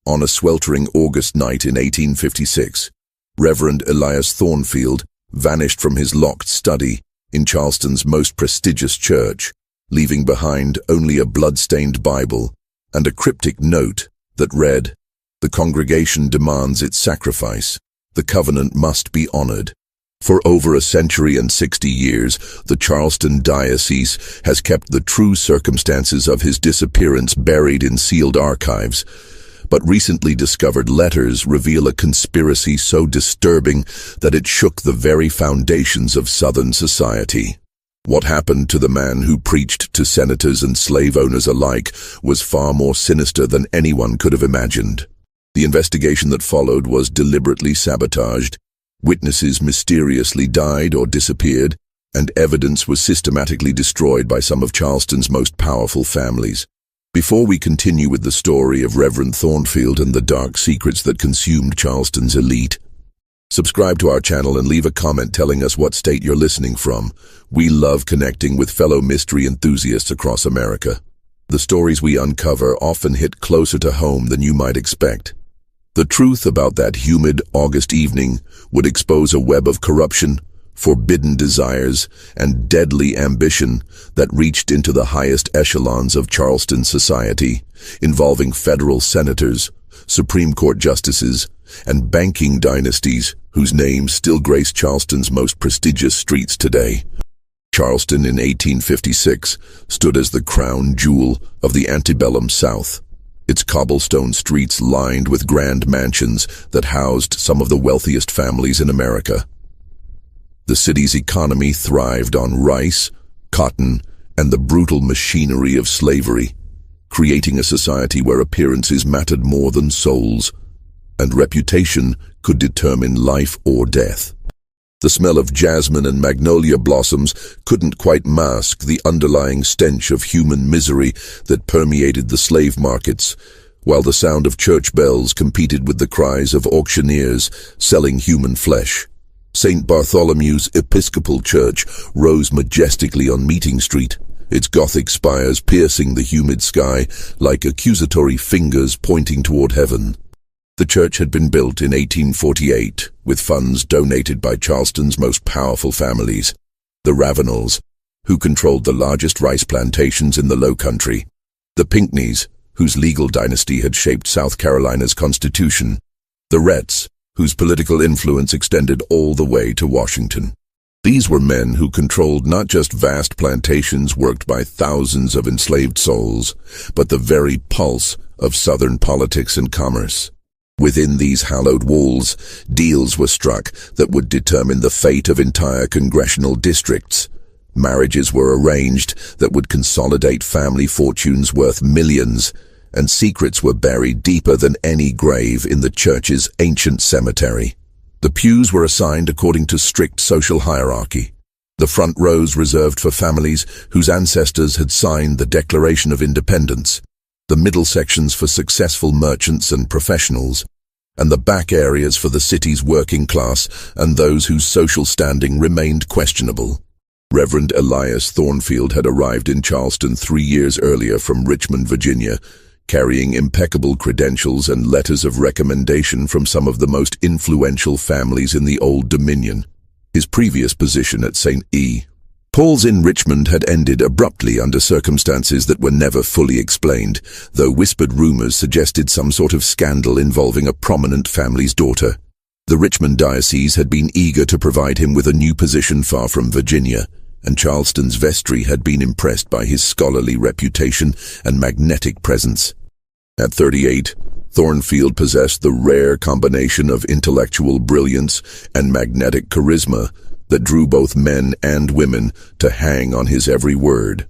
On a sweltering August night in 1856, Reverend Elias Thornfield vanished from his locked study in Charleston's most prestigious church, leaving behind only a blood-stained Bible and a cryptic note that read, "The congregation demands its sacrifice. The covenant must be honored." For over a century and 60 years, the Charleston diocese has kept the true circumstances of his disappearance buried in sealed archives. But recently discovered letters reveal a conspiracy so disturbing that it shook the very foundations of Southern society. What happened to the man who preached to senators and slave owners alike was far more sinister than anyone could have imagined. The investigation that followed was deliberately sabotaged. Witnesses mysteriously died or disappeared, and evidence was systematically destroyed by some of Charleston's most powerful families. Before we continue with the story of Reverend Thornfield and the dark secrets that consumed Charleston's elite, subscribe to our channel and leave a comment telling us what state you're listening from. We love connecting with fellow mystery enthusiasts across America. The stories we uncover often hit closer to home than you might expect. The truth about that humid August evening would expose a web of corruption, forbidden desires, and deadly ambition that reached into the highest echelons of Charleston society, involving federal senators, Supreme Court justices, and banking dynasties whose names still grace Charleston's most prestigious streets today. Charleston in 1856 stood as the crown jewel of the antebellum South. Its cobblestone streets lined with grand mansions that housed some of the wealthiest families in America. The city's economy thrived on rice, cotton, and the brutal machinery of slavery, creating a society where appearances mattered more than souls, and reputation could determine life or death. The smell of jasmine and magnolia blossoms couldn't quite mask the underlying stench of human misery that permeated the slave markets, while the sound of church bells competed with the cries of auctioneers selling human flesh. St. Bartholomew's Episcopal Church rose majestically on Meeting Street, its Gothic spires piercing the humid sky like accusatory fingers pointing toward heaven. The church had been built in 1848 with funds donated by Charleston's most powerful families, the Ravenels, who controlled the largest rice plantations in the Low Country, the Pinckneys, whose legal dynasty had shaped South Carolina's constitution, the Retts, whose political influence extended all the way to Washington. These were men who controlled not just vast plantations worked by thousands of enslaved souls, but the very pulse of Southern politics and commerce. Within these hallowed walls, deals were struck that would determine the fate of entire congressional districts. Marriages were arranged that would consolidate family fortunes worth millions, and secrets were buried deeper than any grave in the church's ancient cemetery. The pews were assigned according to strict social hierarchy. The front rows reserved for families whose ancestors had signed the Declaration of Independence, the middle sections for successful merchants and professionals, and the back areas for the city's working class and those whose social standing remained questionable. Reverend Elias Thornfield had arrived in Charleston 3 years earlier from Richmond, Virginia, carrying impeccable credentials and letters of recommendation from some of the most influential families in the Old Dominion. His previous position at St. Paul's in Richmond had ended abruptly under circumstances that were never fully explained, though whispered rumors suggested some sort of scandal involving a prominent family's daughter. The Richmond diocese had been eager to provide him with a new position far from Virginia, and Charleston's vestry had been impressed by his scholarly reputation and magnetic presence. At 38, Thornfield possessed the rare combination of intellectual brilliance and magnetic charisma that drew both men and women to hang on his every word.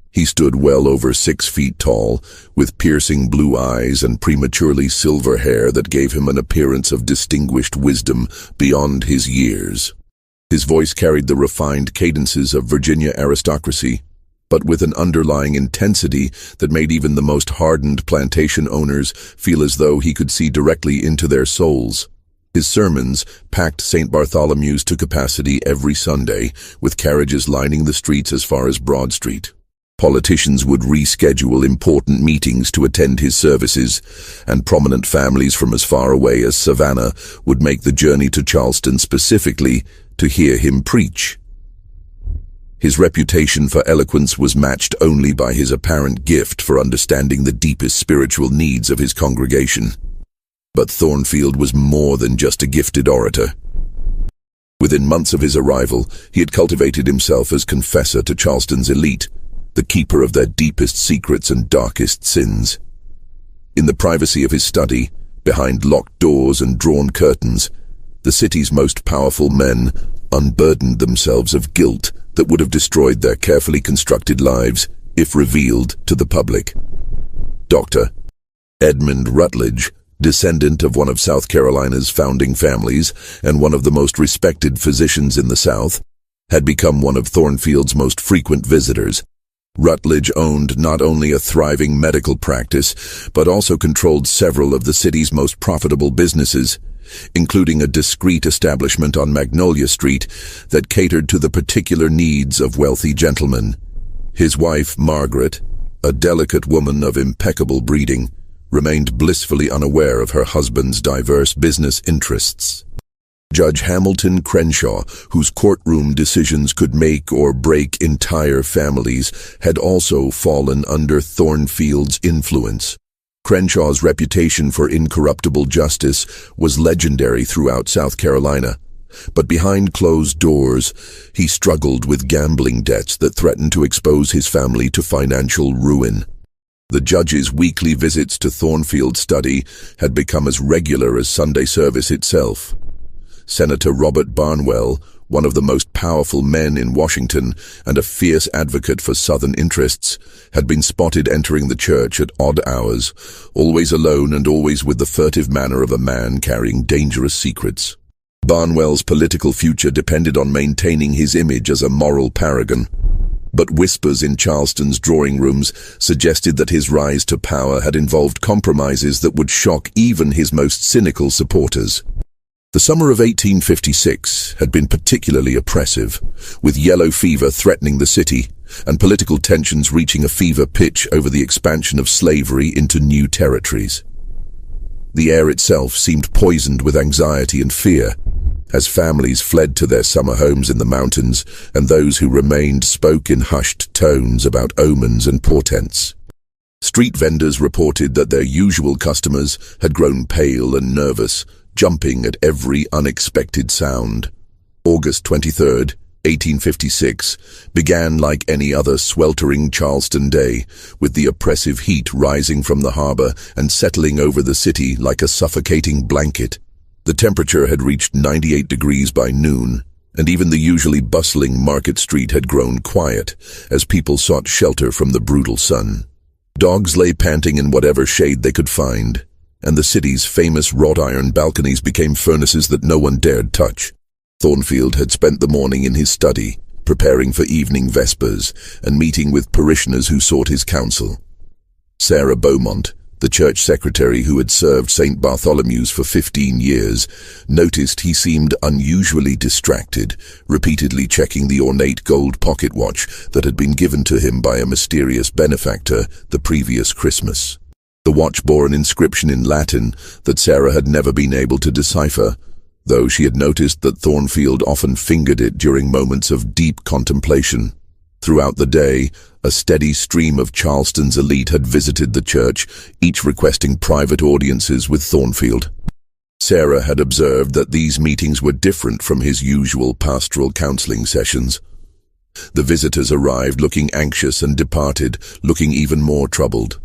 He stood well over 6 feet tall, with piercing blue eyes and prematurely silver hair that gave him an appearance of distinguished wisdom beyond his years. His voice carried the refined cadences of Virginia aristocracy, but with an underlying intensity that made even the most hardened plantation owners feel as though he could see directly into their souls. His sermons packed St. Bartholomew's to capacity every Sunday, with carriages lining the streets as far as Broad Street. Politicians would reschedule important meetings to attend his services, and prominent families from as far away as Savannah would make the journey to Charleston specifically to hear him preach. His reputation for eloquence was matched only by his apparent gift for understanding the deepest spiritual needs of his congregation. But Thornfield was more than just a gifted orator. Within months of his arrival, he had cultivated himself as confessor to Charleston's elite, the keeper of their deepest secrets and darkest sins. In the privacy of his study, behind locked doors and drawn curtains, the city's most powerful men unburdened themselves of guilt that would have destroyed their carefully constructed lives if revealed to the public. Dr. Edmund Rutledge, descendant of one of South Carolina's founding families and one of the most respected physicians in the South, had become one of Thornfield's most frequent visitors. Rutledge owned not only a thriving medical practice, but also controlled several of the city's most profitable businesses, including a discreet establishment on Magnolia Street that catered to the particular needs of wealthy gentlemen. His wife, Margaret, a delicate woman of impeccable breeding, remained blissfully unaware of her husband's diverse business interests. Judge Hamilton Crenshaw, whose courtroom decisions could make or break entire families, had also fallen under Thornfield's influence. Crenshaw's reputation for incorruptible justice was legendary throughout South Carolina, but behind closed doors, he struggled with gambling debts that threatened to expose his family to financial ruin. The judge's weekly visits to Thornfield's study had become as regular as Sunday service itself. Senator Robert Barnwell, one of the most powerful men in Washington and a fierce advocate for Southern interests, had been spotted entering the church at odd hours, always alone and always with the furtive manner of a man carrying dangerous secrets. Barnwell's political future depended on maintaining his image as a moral paragon, but whispers in Charleston's drawing rooms suggested that his rise to power had involved compromises that would shock even his most cynical supporters. The summer of 1856 had been particularly oppressive, with yellow fever threatening the city and political tensions reaching a fever pitch over the expansion of slavery into new territories. The air itself seemed poisoned with anxiety and fear, as families fled to their summer homes in the mountains, and those who remained spoke in hushed tones about omens and portents. Street vendors reported that their usual customers had grown pale and nervous, jumping at every unexpected sound. August 23rd, 1856, began like any other sweltering Charleston day, with the oppressive heat rising from the harbor and settling over the city like a suffocating blanket. The temperature had reached 98 degrees by noon, and even the usually bustling Market Street had grown quiet as people sought shelter from the brutal sun. Dogs lay panting in whatever shade they could find, and the city's famous wrought iron balconies became furnaces that no one dared touch. Thornfield had spent the morning in his study, preparing for evening vespers and meeting with parishioners who sought his counsel. Sarah Beaumont, the church secretary who had served St. Bartholomew's for 15 years, noticed he seemed unusually distracted, repeatedly checking the ornate gold pocket watch that had been given to him by a mysterious benefactor the previous Christmas. The watch bore an inscription in Latin that Sarah had never been able to decipher, though she had noticed that Thornfield often fingered it during moments of deep contemplation. Throughout the day, a steady stream of Charleston's elite had visited the church, each requesting private audiences with Thornfield. Sarah had observed that these meetings were different from his usual pastoral counseling sessions. The visitors arrived looking anxious and departed looking even more troubled.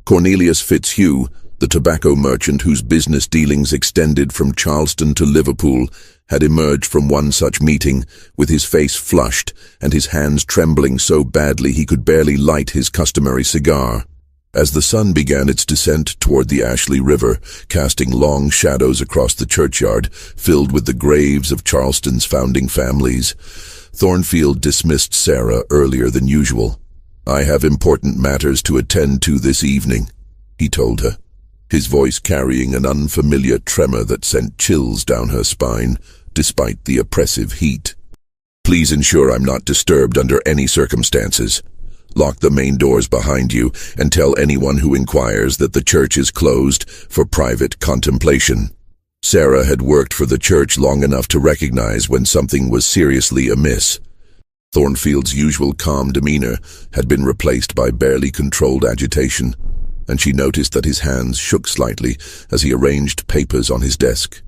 Cornelius Fitzhugh, the tobacco merchant whose business dealings extended from Charleston to Liverpool, had emerged from one such meeting with his face flushed and his hands trembling so badly he could barely light his customary cigar. As the sun began its descent toward the Ashley River, casting long shadows across the churchyard filled with the graves of Charleston's founding families, Thornfield dismissed Sarah earlier than usual. "I have important matters to attend to this evening," he told her, his voice carrying an unfamiliar tremor that sent chills down her spine, despite the oppressive heat. "Please ensure I'm not disturbed under any circumstances. Lock the main doors behind you and tell anyone who inquires that the church is closed for private contemplation. Sarah had worked for the church long enough to recognize when something was seriously amiss. Thornfield's usual calm demeanor had been replaced by barely controlled agitation, and she noticed that his hands shook slightly as he arranged papers on his desk.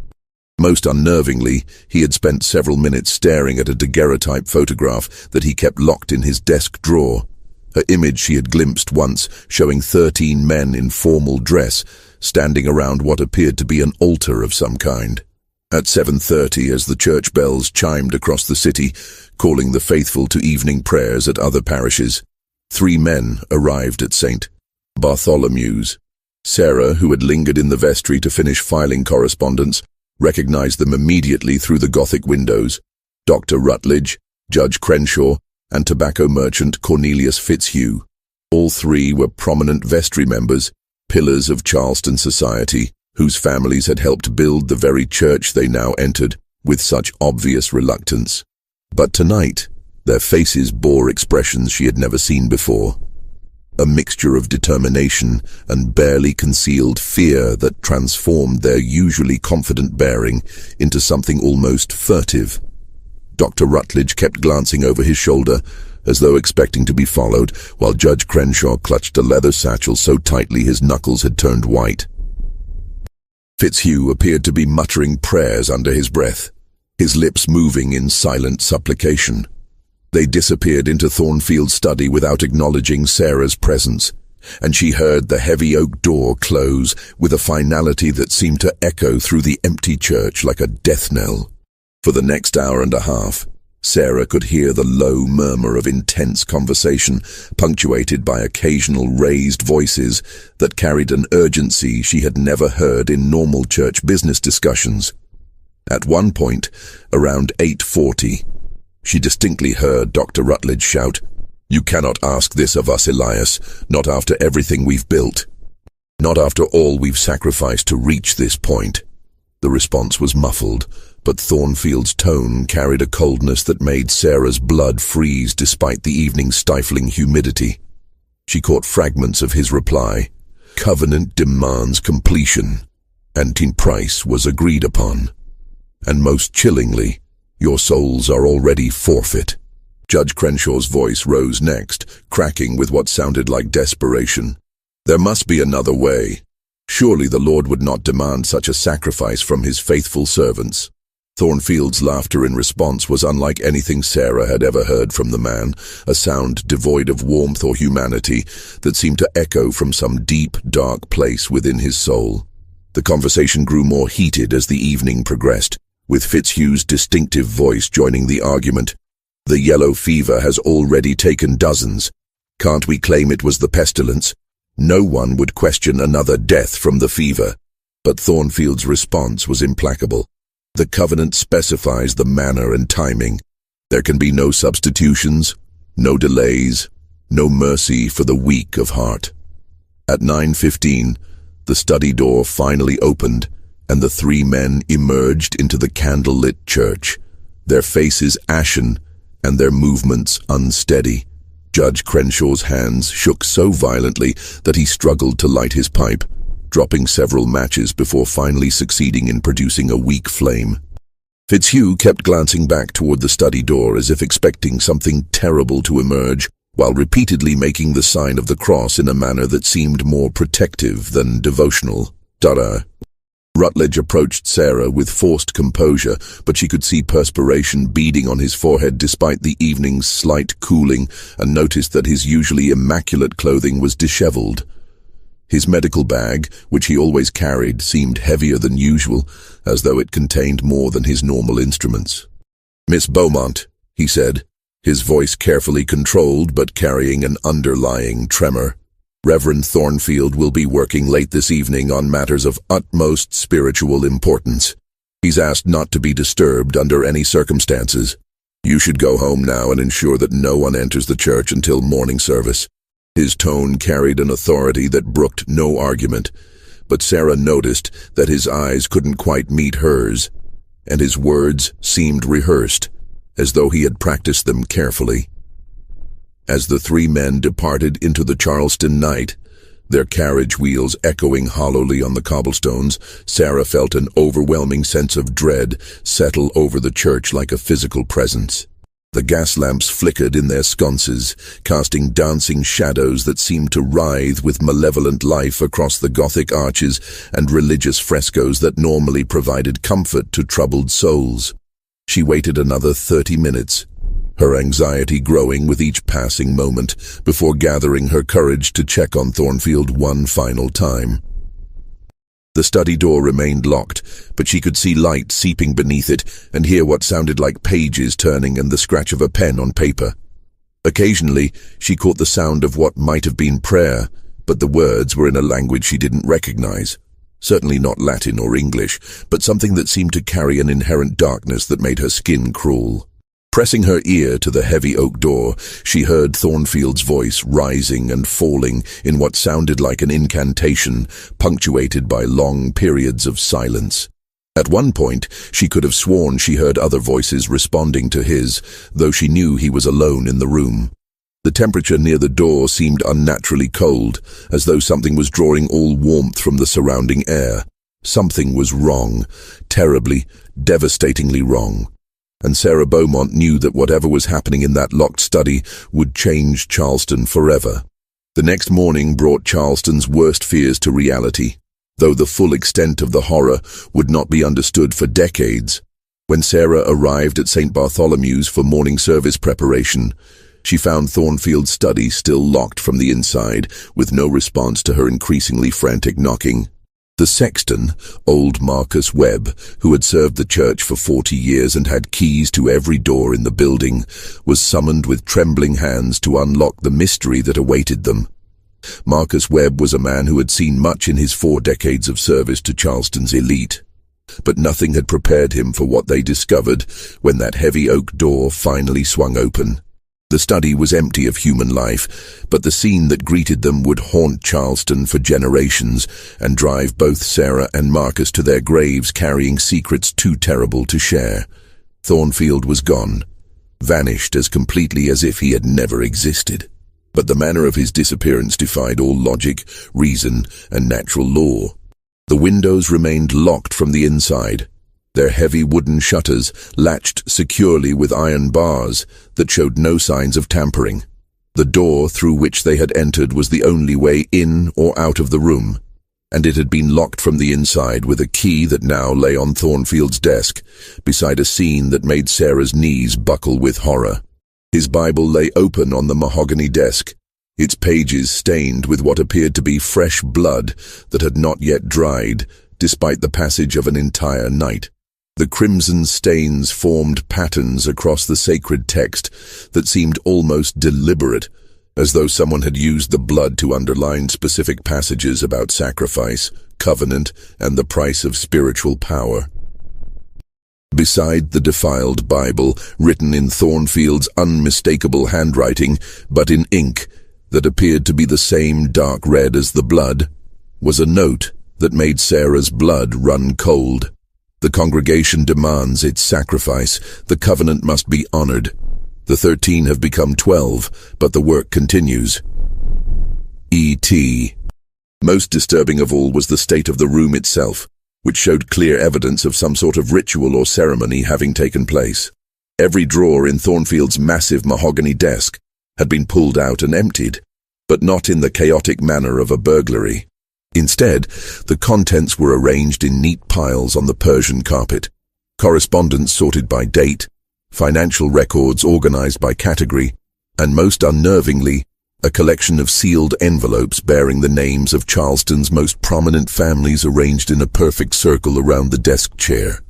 Most unnervingly, he had spent several minutes staring at a daguerreotype photograph that he kept locked in his desk drawer. Her image she had glimpsed once, showing 13 men in formal dress, standing around what appeared to be an altar of some kind. At 7:30, as the church bells chimed across the city, calling the faithful to evening prayers at other parishes, 3 men arrived at St. Bartholomew's. Sarah, who had lingered in the vestry to finish filing correspondence, recognized them immediately through the Gothic windows: Dr. Rutledge, Judge Crenshaw, and tobacco merchant Cornelius Fitzhugh. All 3 were prominent vestry members, pillars of Charleston society, whose families had helped build the very church they now entered with such obvious reluctance. But tonight, their faces bore expressions she had never seen before. A mixture of determination and barely concealed fear that transformed their usually confident bearing into something almost furtive. Dr. Rutledge kept glancing over his shoulder, as though expecting to be followed, while Judge Crenshaw clutched a leather satchel so tightly his knuckles had turned white. Fitzhugh appeared to be muttering prayers under his breath, his lips moving in silent supplication. They disappeared into Thornfield's study without acknowledging Sarah's presence, and she heard the heavy oak door close with a finality that seemed to echo through the empty church like a death knell. For the next hour and a half, Sarah could hear the low murmur of intense conversation, punctuated by occasional raised voices that carried an urgency she had never heard in normal church business discussions. At one point, around 8:40, she distinctly heard Dr. Rutledge shout, "You cannot ask this of us, Elias, not after everything we've built. Not after all we've sacrificed to reach this point." The response was muffled, but Thornfield's tone carried a coldness that made Sarah's blood freeze despite the evening's stifling humidity. She caught fragments of his reply: "Covenant demands completion. Antin price was agreed upon. And most chillingly, your souls are already forfeit." Judge Crenshaw's voice rose next, cracking with what sounded like desperation. "There must be another way. Surely the Lord would not demand such a sacrifice from his faithful servants." Thornfield's laughter in response was unlike anything Sarah had ever heard from the man, a sound devoid of warmth or humanity that seemed to echo from some deep, dark place within his soul. The conversation grew more heated as the evening progressed, with Fitzhugh's distinctive voice joining the argument. "The yellow fever has already taken dozens. Can't we claim it was the pestilence? No one would question another death from the fever." But Thornfield's response was implacable. "The covenant specifies the manner and timing. There can be no substitutions, no delays, no mercy for the weak of heart." At 9:15, the study door finally opened, and the 3 men emerged into the candlelit church, their faces ashen and their movements unsteady. Judge Crenshaw's hands shook so violently that he struggled to light his pipe, dropping several matches before finally succeeding in producing a weak flame. Fitzhugh kept glancing back toward the study door as if expecting something terrible to emerge, while repeatedly making the sign of the cross in a manner that seemed more protective than devotional. "Dada." Rutledge approached Sarah with forced composure, but she could see perspiration beading on his forehead despite the evening's slight cooling, and noticed that his usually immaculate clothing was disheveled. His medical bag, which he always carried, seemed heavier than usual, as though it contained more than his normal instruments. "Miss Beaumont," he said, his voice carefully controlled but carrying an underlying tremor, "Reverend Thornfield will be working late this evening on matters of utmost spiritual importance. He's asked not to be disturbed under any circumstances. You should go home now and ensure that no one enters the church until morning service." His tone carried an authority that brooked no argument, but Sarah noticed that his eyes couldn't quite meet hers, and his words seemed rehearsed, as though he had practiced them carefully. As the three men departed into the Charleston night, their carriage wheels echoing hollowly on the cobblestones, Sarah felt an overwhelming sense of dread settle over the church like a physical presence. The gas lamps flickered in their sconces, casting dancing shadows that seemed to writhe with malevolent life across the Gothic arches and religious frescoes that normally provided comfort to troubled souls. She waited another 30 minutes, her anxiety growing with each passing moment, before gathering her courage to check on Thornfield one final time. The study door remained locked, but she could see light seeping beneath it and hear what sounded like pages turning and the scratch of a pen on paper. Occasionally, she caught the sound of what might have been prayer, but the words were in a language she didn't recognize. Certainly not Latin or English, but something that seemed to carry an inherent darkness that made her skin crawl. Pressing her ear to the heavy oak door, she heard Thornfield's voice rising and falling in what sounded like an incantation, punctuated by long periods of silence. At one point, she could have sworn she heard other voices responding to his, though she knew he was alone in the room. The temperature near the door seemed unnaturally cold, as though something was drawing all warmth from the surrounding air. Something was wrong, terribly, devastatingly wrong. And Sarah Beaumont knew that whatever was happening in that locked study would change Charleston forever. The next morning brought Charleston's worst fears to reality, though the full extent of the horror would not be understood for decades. When Sarah arrived at St. Bartholomew's for morning service preparation, she found Thornfield's study still locked from the inside, with no response to her increasingly frantic knocking. The sexton, old Marcus Webb, who had served the church for 40 years and had keys to every door in the building, was summoned with trembling hands to unlock the mystery that awaited them. Marcus Webb was a man who had seen much in his 4 decades of service to Charleston's elite, but nothing had prepared him for what they discovered when that heavy oak door finally swung open. The study was empty of human life, but the scene that greeted them would haunt Charleston for generations and drive both Sarah and Marcus to their graves carrying secrets too terrible to share. Thornfield was gone, vanished as completely as if he had never existed. But the manner of his disappearance defied all logic, reason, and natural law. The windows remained locked from the inside, their heavy wooden shutters latched securely with iron bars that showed no signs of tampering. The door through which they had entered was the only way in or out of the room, and it had been locked from the inside with a key that now lay on Thornfield's desk, beside a scene that made Sarah's knees buckle with horror. His Bible lay open on the mahogany desk, its pages stained with what appeared to be fresh blood that had not yet dried, despite the passage of an entire night. The crimson stains formed patterns across the sacred text that seemed almost deliberate, as though someone had used the blood to underline specific passages about sacrifice, covenant, and the price of spiritual power. Beside the defiled Bible, written in Thornfield's unmistakable handwriting, but in ink that appeared to be the same dark red as the blood, was a note that made Sarah's blood run cold. The congregation demands its sacrifice. The covenant must be honored. The 13 have become 12, but the work continues. E.T. Most disturbing of all was the state of the room itself, which showed clear evidence of some sort of ritual or ceremony having taken place. Every drawer in Thornfield's massive mahogany desk had been pulled out and emptied, but not in the chaotic manner of a burglary. Instead, the contents were arranged in neat piles on the Persian carpet, correspondence sorted by date, financial records organized by category, and most unnervingly, a collection of sealed envelopes bearing the names of Charleston's most prominent families arranged in a perfect circle around the desk chair.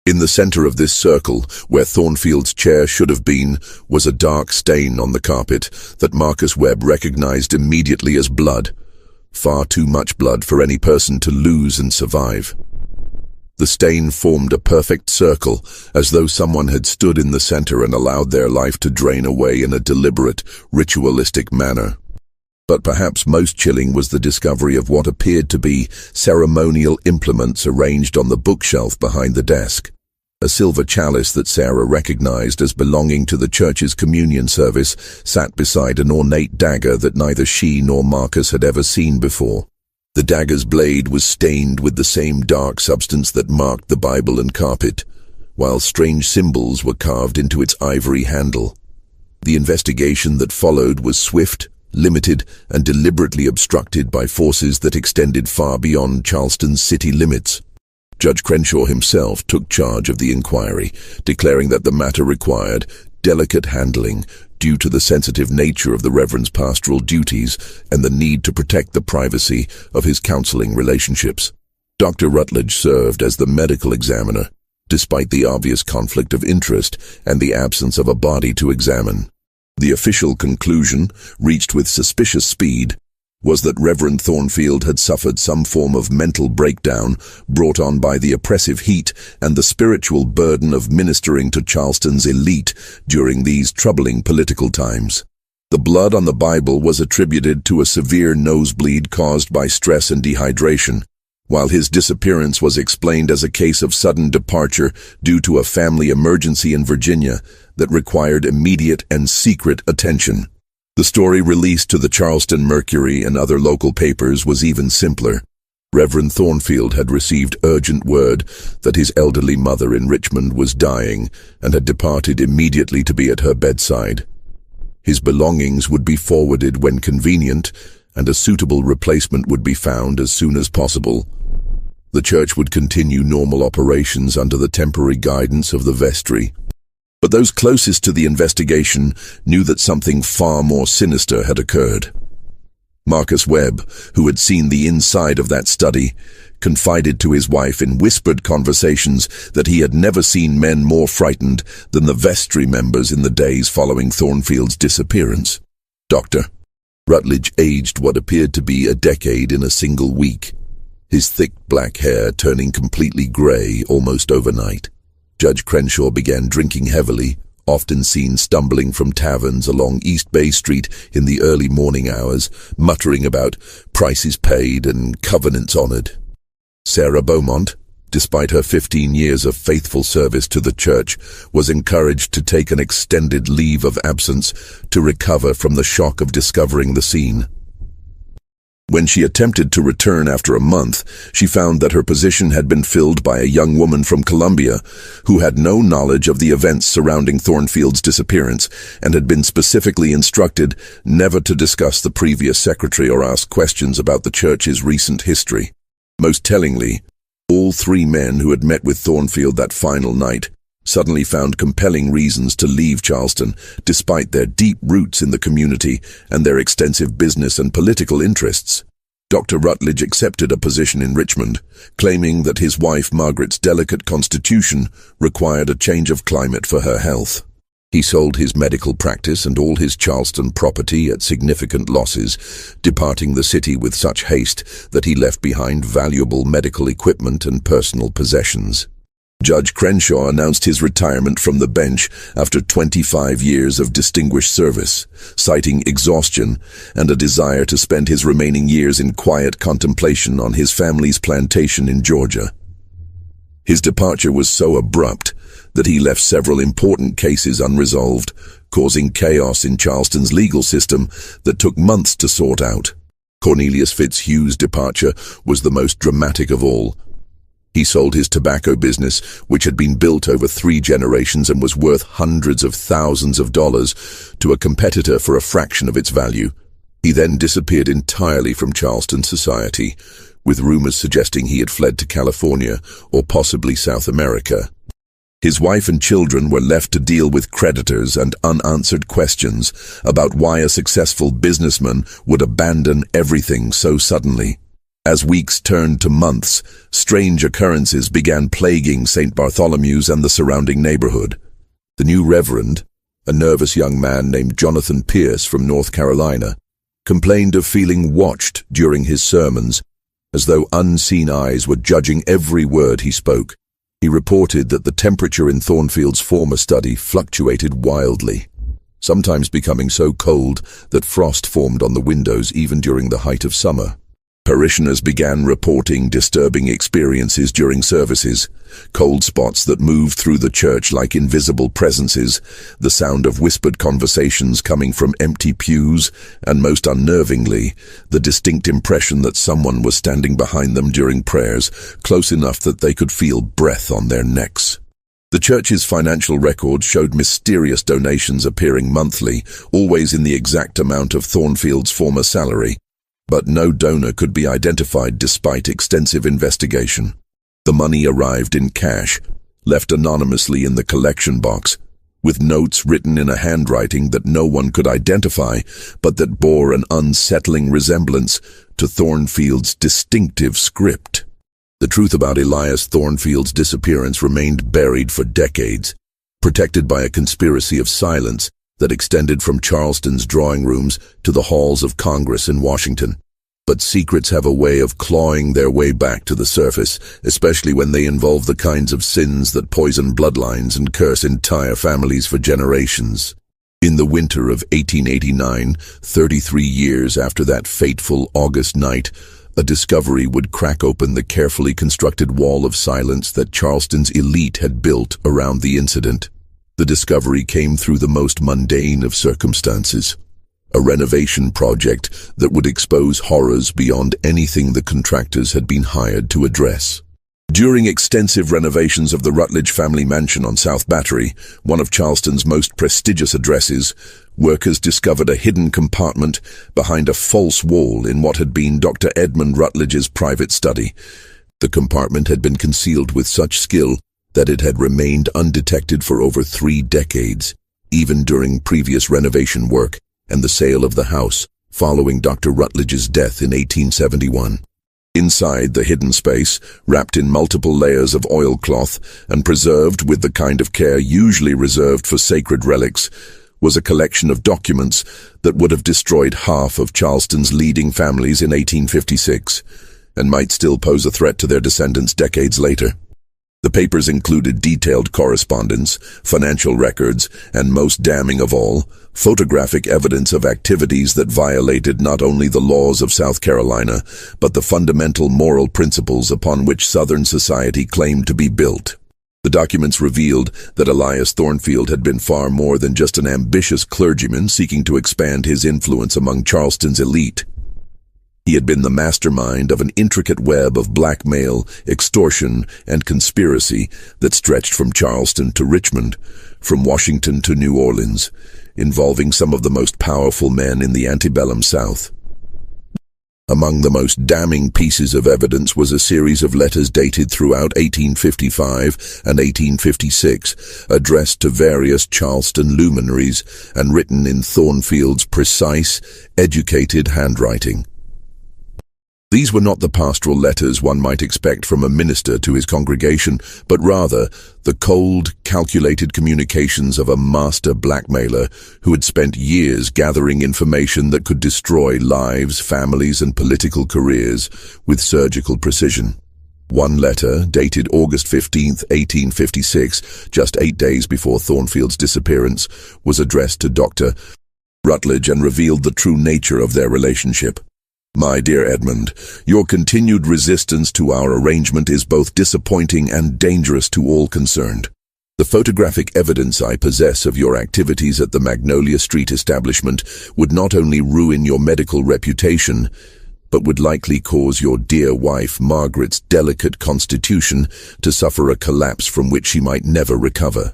In the center of this circle, where Thornfield's chair should have been, was a dark stain on the carpet that Marcus Webb recognized immediately as blood. Far too much blood for any person to lose and survive. The stain formed a perfect circle, as though someone had stood in the center and allowed their life to drain away in a deliberate, ritualistic manner. But perhaps most chilling was the discovery of what appeared to be ceremonial implements arranged on the bookshelf behind the desk. A silver chalice that Sarah recognized as belonging to the church's communion service sat beside an ornate dagger that neither she nor Marcus had ever seen before. The dagger's blade was stained with the same dark substance that marked the Bible and carpet, while strange symbols were carved into its ivory handle. The investigation that followed was swift, limited, and deliberately obstructed by forces that extended far beyond Charleston's city limits. Judge Crenshaw himself took charge of the inquiry, declaring that the matter required delicate handling due to the sensitive nature of the Reverend's pastoral duties and the need to protect the privacy of his counseling relationships. Dr. Rutledge served as the medical examiner, despite the obvious conflict of interest and the absence of a body to examine. The official conclusion, reached with suspicious speed, was that Reverend Thornfield had suffered some form of mental breakdown brought on by the oppressive heat and the spiritual burden of ministering to Charleston's elite during these troubling political times. The blood on the Bible was attributed to a severe nosebleed caused by stress and dehydration, while his disappearance was explained as a case of sudden departure due to a family emergency in Virginia that required immediate and secret attention. The story released to the Charleston Mercury and other local papers was even simpler. Reverend Thornfield had received urgent word that his elderly mother in Richmond was dying and had departed immediately to be at her bedside. His belongings would be forwarded when convenient, and a suitable replacement would be found as soon as possible. The church would continue normal operations under the temporary guidance of the vestry. But those closest to the investigation knew that something far more sinister had occurred. Marcus Webb, who had seen the inside of that study, confided to his wife in whispered conversations that he had never seen men more frightened than the vestry members in the days following Thornfield's disappearance. Dr. Rutledge aged what appeared to be a decade in a single week, his thick black hair turning completely gray almost overnight. Judge Crenshaw began drinking heavily, often seen stumbling from taverns along East Bay Street in the early morning hours, muttering about prices paid and covenants honored. Sarah Beaumont, despite her 15 years of faithful service to the church, was encouraged to take an extended leave of absence to recover from the shock of discovering the scene. When she attempted to return after a month, she found that her position had been filled by a young woman from Columbia who had no knowledge of the events surrounding Thornfield's disappearance and had been specifically instructed never to discuss the previous secretary or ask questions about the church's recent history. Most tellingly, all three men who had met with Thornfield that final night suddenly found compelling reasons to leave Charleston, despite their deep roots in the community and their extensive business and political interests. Dr. Rutledge accepted a position in Richmond, claiming that his wife Margaret's delicate constitution required a change of climate for her health. He sold his medical practice and all his Charleston property at significant losses, departing the city with such haste that he left behind valuable medical equipment and personal possessions. Judge Crenshaw announced his retirement from the bench after 25 years of distinguished service, citing exhaustion and a desire to spend his remaining years in quiet contemplation on his family's plantation in Georgia. His departure was so abrupt that he left several important cases unresolved, causing chaos in Charleston's legal system that took months to sort out. Cornelius Fitzhugh's departure was the most dramatic of all. He sold his tobacco business, which had been built over 3 generations and was worth hundreds of thousands of dollars, to a competitor for a fraction of its value. He then disappeared entirely from Charleston society, with rumors suggesting he had fled to California or possibly South America. His wife and children were left to deal with creditors and unanswered questions about why a successful businessman would abandon everything so suddenly. As weeks turned to months, strange occurrences began plaguing St. Bartholomew's and the surrounding neighborhood. The new reverend, a nervous young man named Jonathan Pierce from North Carolina, complained of feeling watched during his sermons, as though unseen eyes were judging every word he spoke. He reported that the temperature in Thornfield's former study fluctuated wildly, sometimes becoming so cold that frost formed on the windows even during the height of summer. Parishioners began reporting disturbing experiences during services, cold spots that moved through the church like invisible presences, the sound of whispered conversations coming from empty pews, and most unnervingly, the distinct impression that someone was standing behind them during prayers, close enough that they could feel breath on their necks. The church's financial records showed mysterious donations appearing monthly, always in the exact amount of Thornfield's former salary. But no donor could be identified despite extensive investigation. The money arrived in cash, left anonymously in the collection box, with notes written in a handwriting that no one could identify, but that bore an unsettling resemblance to Thornfield's distinctive script. The truth about Elias Thornfield's disappearance remained buried for decades, protected by a conspiracy of silence that extended from Charleston's drawing rooms to the halls of Congress in Washington. But secrets have a way of clawing their way back to the surface, especially when they involve the kinds of sins that poison bloodlines and curse entire families for generations. In the winter of 1889, 33 years after that fateful August night, a discovery would crack open the carefully constructed wall of silence that Charleston's elite had built around the incident. The discovery came through the most mundane of circumstances. A renovation project that would expose horrors beyond anything the contractors had been hired to address. During extensive renovations of the Rutledge family mansion on South Battery, one of Charleston's most prestigious addresses, workers discovered a hidden compartment behind a false wall in what had been Dr. Edmund Rutledge's private study. The compartment had been concealed with such skill that it had remained undetected for over 3 decades, even during previous renovation work and the sale of the house following Dr. Rutledge's death in 1871. Inside the hidden space, wrapped in multiple layers of oilcloth and preserved with the kind of care usually reserved for sacred relics, was a collection of documents that would have destroyed half of Charleston's leading families in 1856, and might still pose a threat to their descendants decades later. The papers included detailed correspondence, financial records, and most damning of all, photographic evidence of activities that violated not only the laws of South Carolina, but the fundamental moral principles upon which Southern society claimed to be built. The documents revealed that Elias Thornfield had been far more than just an ambitious clergyman seeking to expand his influence among Charleston's elite. He had been the mastermind of an intricate web of blackmail, extortion, and conspiracy that stretched from Charleston to Richmond, from Washington to New Orleans, involving some of the most powerful men in the antebellum South. Among the most damning pieces of evidence was a series of letters dated throughout 1855 and 1856, addressed to various Charleston luminaries and written in Thornfield's precise, educated handwriting. These were not the pastoral letters one might expect from a minister to his congregation, but rather the cold, calculated communications of a master blackmailer who had spent years gathering information that could destroy lives, families, and political careers with surgical precision. One letter, dated August 15, 1856, just 8 days before Thornfield's disappearance, was addressed to Dr. Rutledge and revealed the true nature of their relationship. My dear Edmund, your continued resistance to our arrangement is both disappointing and dangerous to all concerned. The photographic evidence I possess of your activities at the Magnolia Street establishment would not only ruin your medical reputation, but would likely cause your dear wife Margaret's delicate constitution to suffer a collapse from which she might never recover.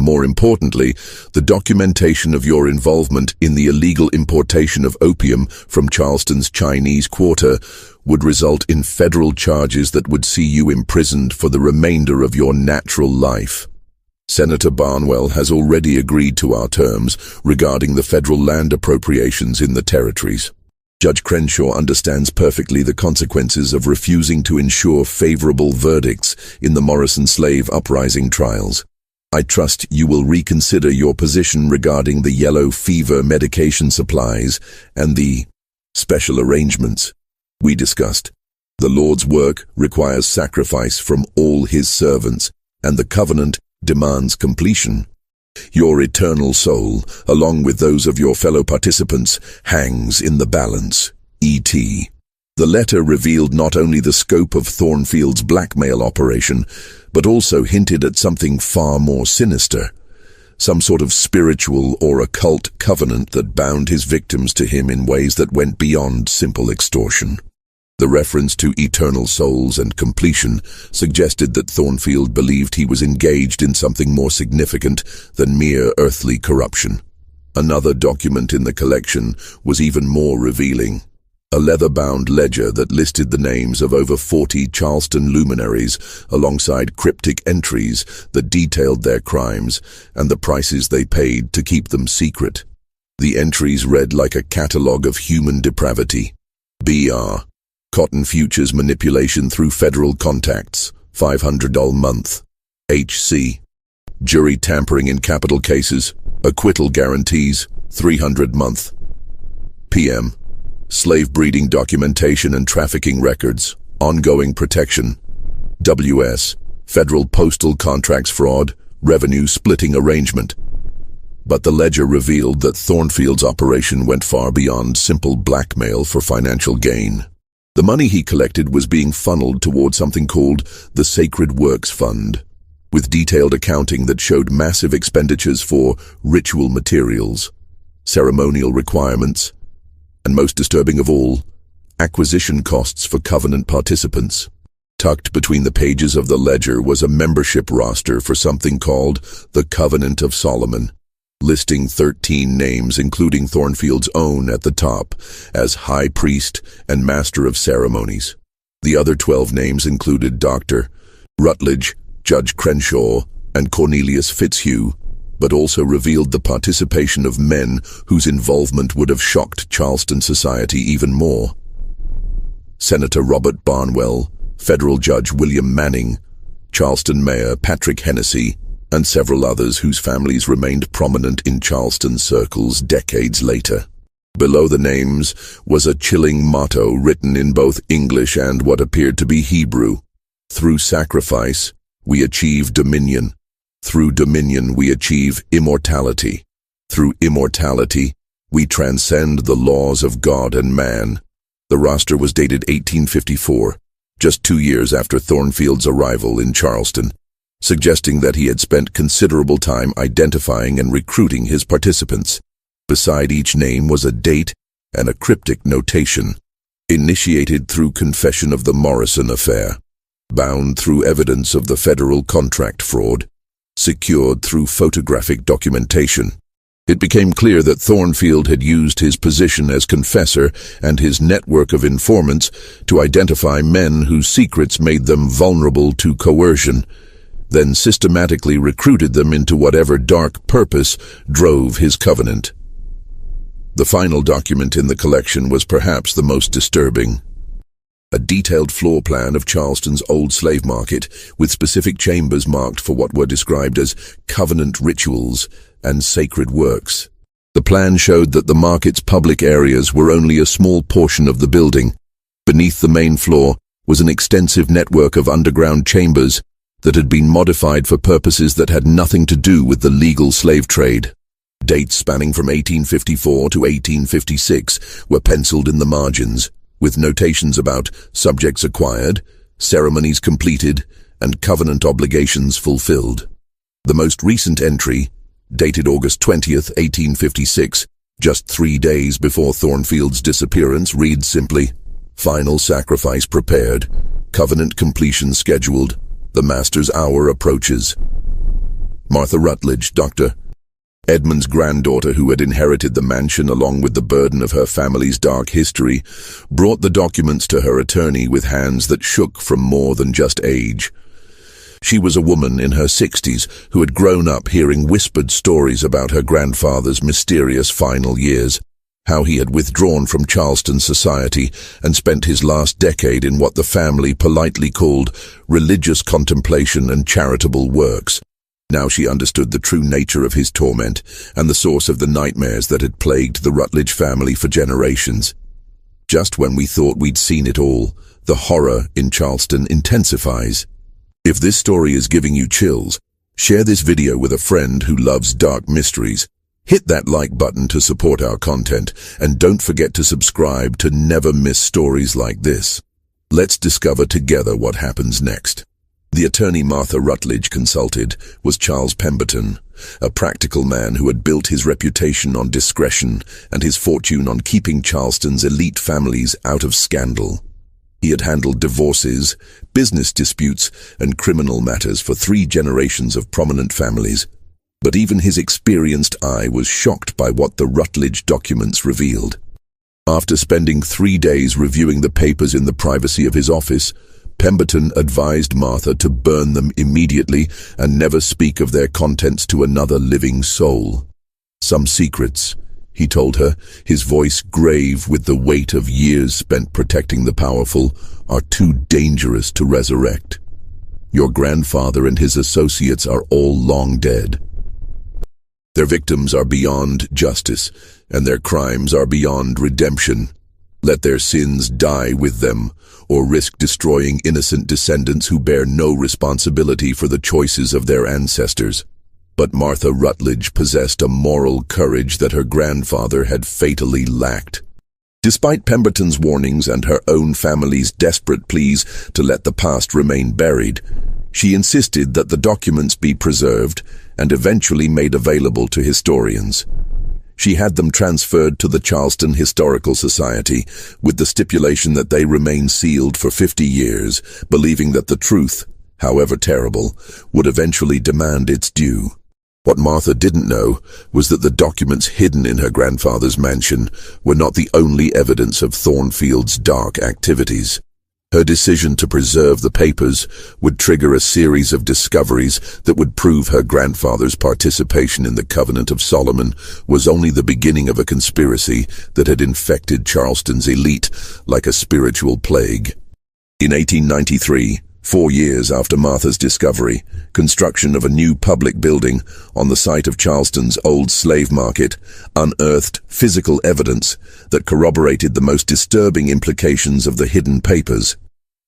More importantly, the documentation of your involvement in the illegal importation of opium from Charleston's Chinese Quarter would result in federal charges that would see you imprisoned for the remainder of your natural life. Senator Barnwell has already agreed to our terms regarding the federal land appropriations in the territories. Judge Crenshaw understands perfectly the consequences of refusing to ensure favorable verdicts in the Morrison slave uprising trials. I trust you will reconsider your position regarding the yellow fever medication supplies and the special arrangements we discussed. The Lord's work requires sacrifice from all his servants, and the covenant demands completion. Your eternal soul, along with those of your fellow participants, hangs in the balance. E.T. The letter revealed not only the scope of Thornfield's blackmail operation, but also hinted at something far more sinister, some sort of spiritual or occult covenant that bound his victims to him in ways that went beyond simple extortion. The reference to eternal souls and completion suggested that Thornfield believed he was engaged in something more significant than mere earthly corruption. Another document in the collection was even more revealing. A leather-bound ledger that listed the names of over 40 Charleston luminaries alongside cryptic entries that detailed their crimes and the prices they paid to keep them secret. The entries read like a catalogue of human depravity. BR. Cotton futures manipulation through federal contacts, $500 month. HC. Jury tampering in capital cases, acquittal guarantees, $300 month. PM. Slave breeding documentation and trafficking records, ongoing protection. WS. Federal postal contracts fraud, revenue splitting arrangement. But the ledger revealed that Thornfield's operation went far beyond simple blackmail for financial gain. The money he collected was being funneled toward something called the Sacred Works Fund, with detailed accounting that showed massive expenditures for ritual materials, ceremonial requirements, and most disturbing of all, acquisition costs for covenant participants. Tucked between the pages of the ledger was a membership roster for something called the Covenant of Solomon, listing 13 names including Thornfield's own at the top as High Priest and Master of Ceremonies. The other 12 names included Dr. Rutledge, Judge Crenshaw, and Cornelius Fitzhugh, but also revealed the participation of men whose involvement would have shocked Charleston society even more. Senator Robert Barnwell, Federal Judge William Manning, Charleston Mayor Patrick Hennessy, and several others whose families remained prominent in Charleston circles decades later. Below the names was a chilling motto written in both English and what appeared to be Hebrew. Through sacrifice, we achieve dominion. Through dominion, we achieve immortality. Through immortality, we transcend the laws of God and man. The roster was dated 1854, just 2 years after Thornfield's arrival in Charleston, suggesting that he had spent considerable time identifying and recruiting his participants. Beside each name was a date and a cryptic notation, initiated through confession of the Morrison affair, bound through evidence of the federal contract fraud, secured through photographic documentation. It became clear that Thornfield had used his position as confessor and his network of informants to identify men whose secrets made them vulnerable to coercion, then systematically recruited them into whatever dark purpose drove his covenant. The final document in the collection was perhaps the most disturbing. A detailed floor plan of Charleston's old slave market, with specific chambers marked for what were described as covenant rituals and sacred works. The plan showed that the market's public areas were only a small portion of the building. Beneath the main floor was an extensive network of underground chambers that had been modified for purposes that had nothing to do with the legal slave trade. Dates spanning from 1854 to 1856 were penciled in the margins, with notations about subjects acquired, ceremonies completed, and covenant obligations fulfilled. The most recent entry, dated August 20th, 1856, just 3 days before Thornfield's disappearance, reads simply, "Final sacrifice prepared, covenant completion scheduled, the master's hour approaches." Martha Rutledge, Dr. Edmund's granddaughter, who had inherited the mansion along with the burden of her family's dark history, brought the documents to her attorney with hands that shook from more than just age. She was a woman in her 60s who had grown up hearing whispered stories about her grandfather's mysterious final years, how he had withdrawn from Charleston society and spent his last decade in what the family politely called religious contemplation and charitable works. Now she understood the true nature of his torment and the source of the nightmares that had plagued the Rutledge family for generations. Just when we thought we'd seen it all, the horror in Charleston intensifies. If this story is giving you chills, share this video with a friend who loves dark mysteries. Hit that like button to support our content, and don't forget to subscribe to never miss stories like this. Let's discover together what happens next. The attorney Martha Rutledge consulted was Charles Pemberton, a practical man who had built his reputation on discretion and his fortune on keeping Charleston's elite families out of scandal. He had handled divorces, business disputes, and criminal matters for 3 generations of prominent families. But even his experienced eye was shocked by what the Rutledge documents revealed. After spending 3 days reviewing the papers in the privacy of his office, Pemberton advised Martha to burn them immediately and never speak of their contents to another living soul. Some secrets, he told her, his voice grave with the weight of years spent protecting the powerful, are too dangerous to resurrect. Your grandfather and his associates are all long dead. Their victims are beyond justice, and their crimes are beyond redemption. Let their sins die with them, or risk destroying innocent descendants who bear no responsibility for the choices of their ancestors. But Martha Rutledge possessed a moral courage that her grandfather had fatally lacked. Despite Pemberton's warnings and her own family's desperate pleas to let the past remain buried, she insisted that the documents be preserved and eventually made available to historians. She had them transferred to the Charleston Historical Society with the stipulation that they remain sealed for 50 years, believing that the truth, however terrible, would eventually demand its due. What Martha didn't know was that the documents hidden in her grandfather's mansion were not the only evidence of Thornfield's dark activities. Her decision to preserve the papers would trigger a series of discoveries that would prove her grandfather's participation in the Covenant of Solomon was only the beginning of a conspiracy that had infected Charleston's elite like a spiritual plague. In 1893, 4 years after Martha's discovery, construction of a new public building on the site of Charleston's old slave market unearthed physical evidence that corroborated the most disturbing implications of the hidden papers.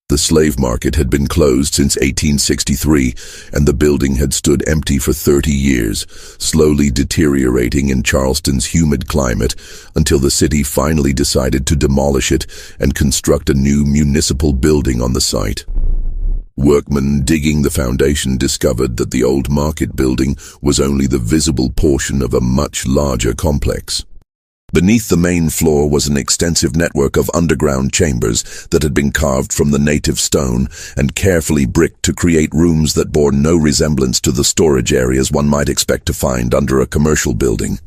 The slave market had been closed since 1863, and the building had stood empty for 30 years, slowly deteriorating in Charleston's humid climate until the city finally decided to demolish it and construct a new municipal building on the site. Workmen digging the foundation discovered that the old market building was only the visible portion of a much larger complex. Beneath the main floor was an extensive network of underground chambers that had been carved from the native stone and carefully bricked to create rooms that bore no resemblance to the storage areas one might expect to find under a commercial building.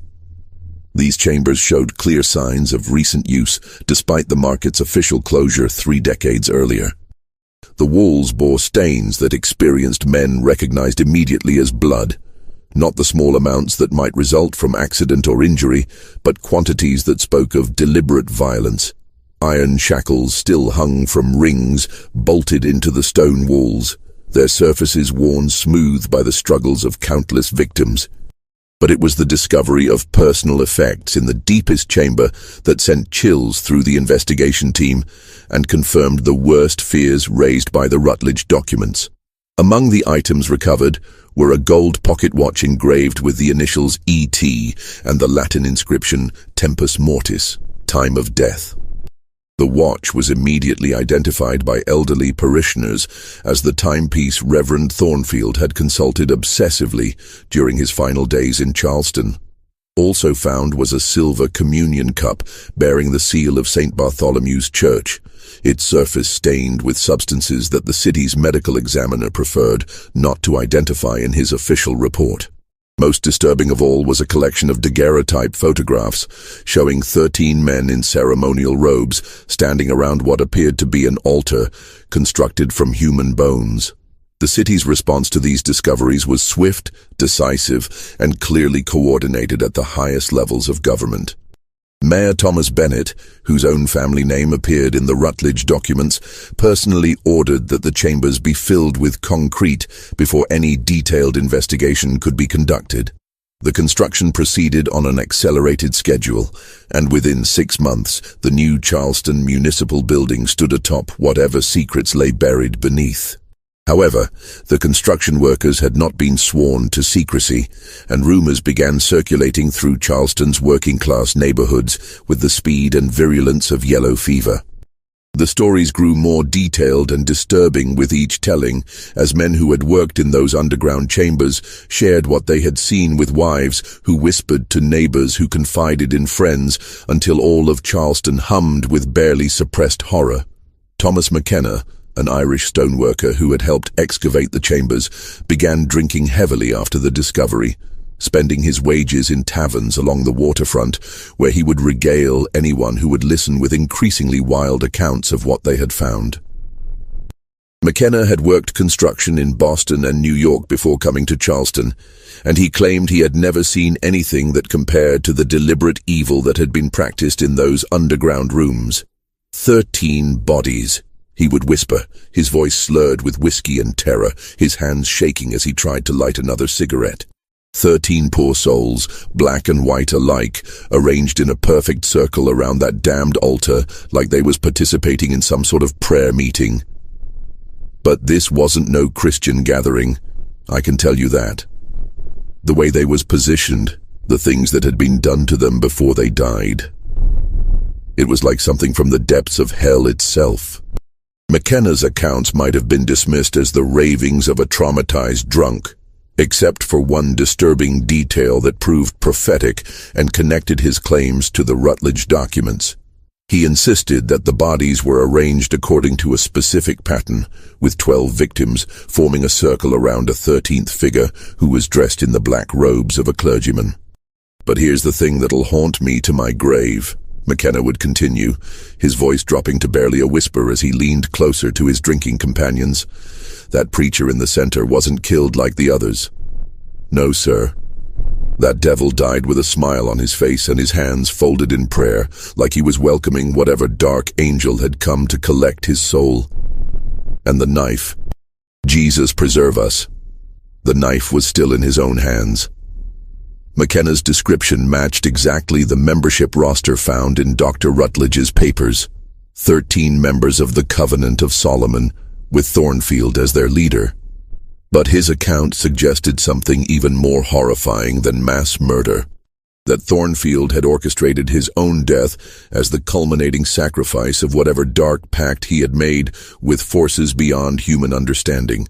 These chambers showed clear signs of recent use, despite the market's official closure 3 decades earlier. The walls bore stains that experienced men recognized immediately as blood. Not the small amounts that might result from accident or injury, but quantities that spoke of deliberate violence. Iron shackles still hung from rings bolted into the stone walls, their surfaces worn smooth by the struggles of countless victims. But it was the discovery of personal effects in the deepest chamber that sent chills through the investigation team and confirmed the worst fears raised by the Rutledge documents. Among the items recovered were a gold pocket watch engraved with the initials E.T. and the Latin inscription Tempus Mortis, time of death. The watch was immediately identified by elderly parishioners as the timepiece Reverend Thornfield had consulted obsessively during his final days in Charleston. Also found was a silver communion cup bearing the seal of St. Bartholomew's Church, its surface stained with substances that the city's medical examiner preferred not to identify in his official report. Most disturbing of all was a collection of daguerreotype photographs showing 13 men in ceremonial robes standing around what appeared to be an altar constructed from human bones. The city's response to these discoveries was swift, decisive, and clearly coordinated at the highest levels of government. Mayor Thomas Bennett, whose own family name appeared in the Rutledge documents, personally ordered that the chambers be filled with concrete before any detailed investigation could be conducted. The construction proceeded on an accelerated schedule, and within 6 months, the new Charleston municipal building stood atop whatever secrets lay buried beneath. However, the construction workers had not been sworn to secrecy, and rumors began circulating through Charleston's working-class neighborhoods with the speed and virulence of yellow fever. The stories grew more detailed and disturbing with each telling, as men who had worked in those underground chambers shared what they had seen with wives who whispered to neighbors who confided in friends until all of Charleston hummed with barely suppressed horror. Thomas McKenna, an Irish stoneworker who had helped excavate the chambers, began drinking heavily after the discovery, spending his wages in taverns along the waterfront, where he would regale anyone who would listen with increasingly wild accounts of what they had found. McKenna had worked construction in Boston and New York before coming to Charleston, and he claimed he had never seen anything that compared to the deliberate evil that had been practiced in those underground rooms. 13 bodies, he would whisper, his voice slurred with whiskey and terror, his hands shaking as he tried to light another cigarette. 13 poor souls, black and white alike, arranged in a perfect circle around that damned altar like they was participating in some sort of prayer meeting. But this wasn't no Christian gathering, I can tell you that. The way they was positioned, the things that had been done to them before they died. It was like something from the depths of hell itself. McKenna's accounts might have been dismissed as the ravings of a traumatized drunk, except for one disturbing detail that proved prophetic and connected his claims to the Rutledge documents. He insisted that the bodies were arranged according to a specific pattern, with 12 victims forming a circle around a 13th figure who was dressed in the black robes of a clergyman. "But here's the thing that'll haunt me to my grave," McKenna would continue, his voice dropping to barely a whisper as he leaned closer to his drinking companions. "That preacher in the center wasn't killed like the others. No, sir. That devil died with a smile on his face and his hands folded in prayer, like he was welcoming whatever dark angel had come to collect his soul. And the knife. Jesus preserve us. The knife was still in his own hands." McKenna's description matched exactly the membership roster found in Dr. Rutledge's papers. 13 members of the Covenant of Solomon, with Thornfield as their leader. But his account suggested something even more horrifying than mass murder. That Thornfield had orchestrated his own death as the culminating sacrifice of whatever dark pact he had made with forces beyond human understanding.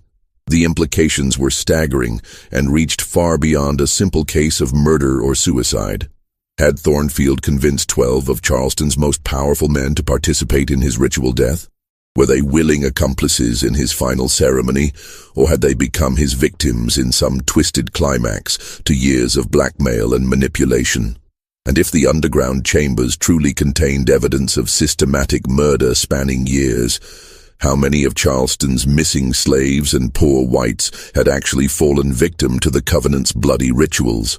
The implications were staggering and reached far beyond a simple case of murder or suicide. Had Thornfield convinced 12 of Charleston's most powerful men to participate in his ritual death? Were they willing accomplices in his final ceremony, or had they become his victims in some twisted climax to years of blackmail and manipulation? And if the underground chambers truly contained evidence of systematic murder spanning years, how many of Charleston's missing slaves and poor whites had actually fallen victim to the Covenant's bloody rituals?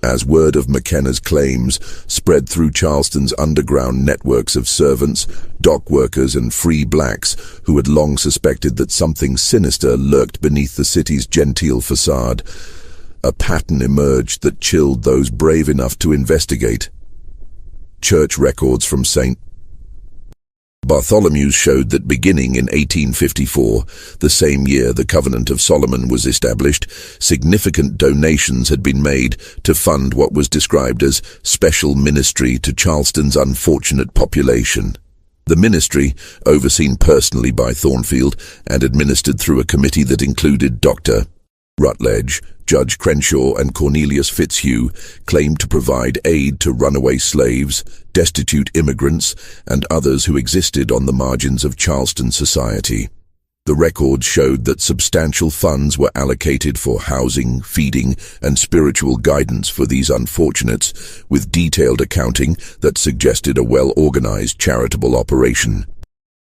As word of McKenna's claims spread through Charleston's underground networks of servants, dock workers, and free blacks who had long suspected that something sinister lurked beneath the city's genteel facade, a pattern emerged that chilled those brave enough to investigate. Church records from St. Bartholomew's showed that beginning in 1854, the same year the Covenant of Solomon was established, significant donations had been made to fund what was described as special ministry to Charleston's unfortunate population. The ministry, overseen personally by Thornfield and administered through a committee that included Dr. Rutledge, Judge Crenshaw, and Cornelius Fitzhugh, claimed to provide aid to runaway slaves, destitute immigrants, and others who existed on the margins of Charleston society. The records showed that substantial funds were allocated for housing, feeding, and spiritual guidance for these unfortunates, with detailed accounting that suggested a well-organized charitable operation.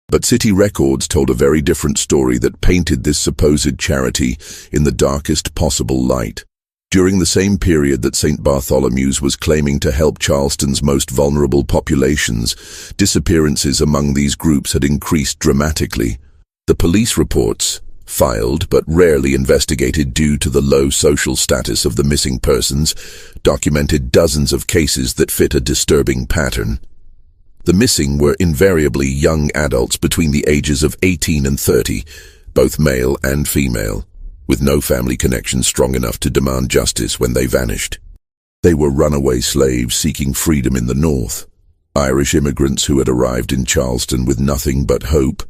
But city records told a very different story that painted this supposed charity in the darkest possible light. During the same period that St. Bartholomew's was claiming to help Charleston's most vulnerable populations, disappearances among these groups had increased dramatically. The police reports, filed but rarely investigated due to the low social status of the missing persons, documented dozens of cases that fit a disturbing pattern. The missing were invariably young adults between the ages of 18 and 30, both male and female, with no family connection strong enough to demand justice when they vanished. They were runaway slaves seeking freedom in the North, Irish immigrants who had arrived in Charleston with nothing but hope,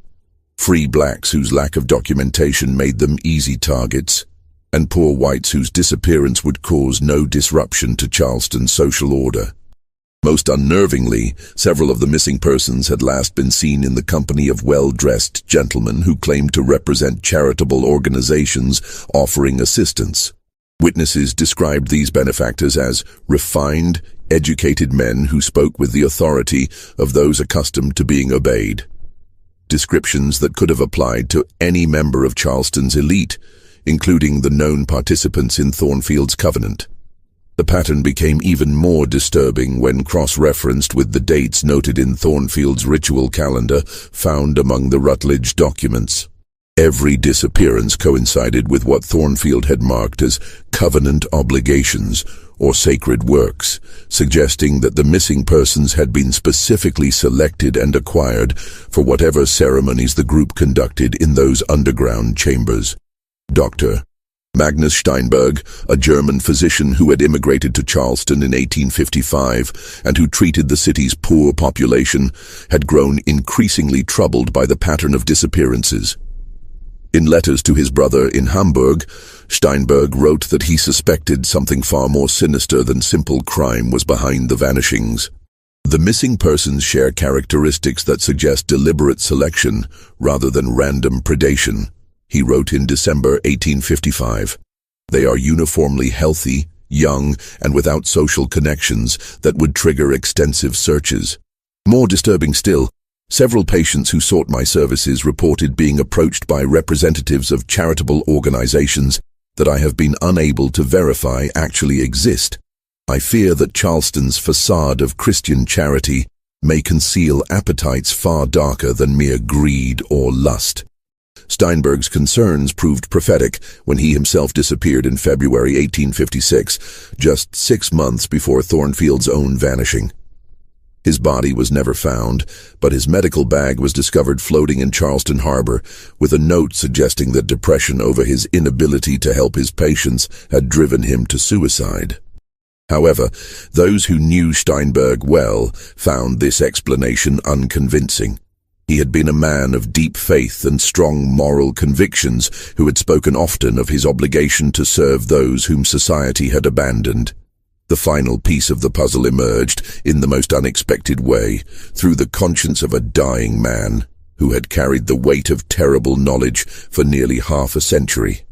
free blacks whose lack of documentation made them easy targets, and poor whites whose disappearance would cause no disruption to Charleston's social order. Most unnervingly, several of the missing persons had last been seen in the company of well-dressed gentlemen who claimed to represent charitable organizations offering assistance. Witnesses described these benefactors as refined, educated men who spoke with the authority of those accustomed to being obeyed. Descriptions that could have applied to any member of Charleston's elite, including the known participants in Thornfield's covenant. The pattern became even more disturbing when cross-referenced with the dates noted in Thornfield's ritual calendar found among the Rutledge documents. Every disappearance coincided with what Thornfield had marked as covenant obligations or sacred works, suggesting that the missing persons had been specifically selected and acquired for whatever ceremonies the group conducted in those underground chambers. Dr. Magnus Steinberg, a German physician who had immigrated to Charleston in 1855 and who treated the city's poor population, had grown increasingly troubled by the pattern of disappearances. In letters to his brother in Hamburg, Steinberg wrote that he suspected something far more sinister than simple crime was behind the vanishings. The missing persons share characteristics that suggest deliberate selection rather than random predation, he wrote in December 1855. They are uniformly healthy, young, and without social connections that would trigger extensive searches. More disturbing still, several patients who sought my services reported being approached by representatives of charitable organizations that I have been unable to verify actually exist. I fear that Charleston's facade of Christian charity may conceal appetites far darker than mere greed or lust. Steinberg's concerns proved prophetic when he himself disappeared in February 1856, just 6 months before Thornfield's own vanishing. His body was never found, but his medical bag was discovered floating in Charleston Harbor, with a note suggesting that depression over his inability to help his patients had driven him to suicide. However, those who knew Steinberg well found this explanation unconvincing. He had been a man of deep faith and strong moral convictions who had spoken often of his obligation to serve those whom society had abandoned. The final piece of the puzzle emerged in the most unexpected way, through the conscience of a dying man who had carried the weight of terrible knowledge for nearly half a century.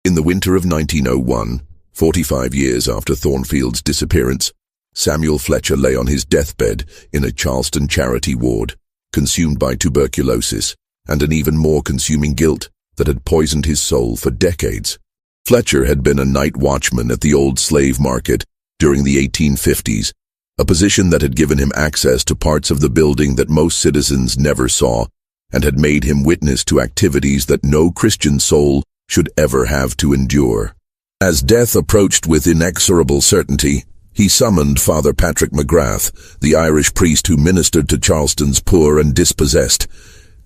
In the winter of 1901, 45 years after Thornfield's disappearance, Samuel Fletcher lay on his deathbed in a Charleston charity ward, consumed by tuberculosis and an even more consuming guilt that had poisoned his soul for decades. Fletcher had been a night watchman at the old slave market during the 1850s, a position that had given him access to parts of the building that most citizens never saw, and had made him witness to activities that no Christian soul should ever have to endure. As death approached with inexorable certainty, he summoned Father Patrick McGrath, the Irish priest who ministered to Charleston's poor and dispossessed,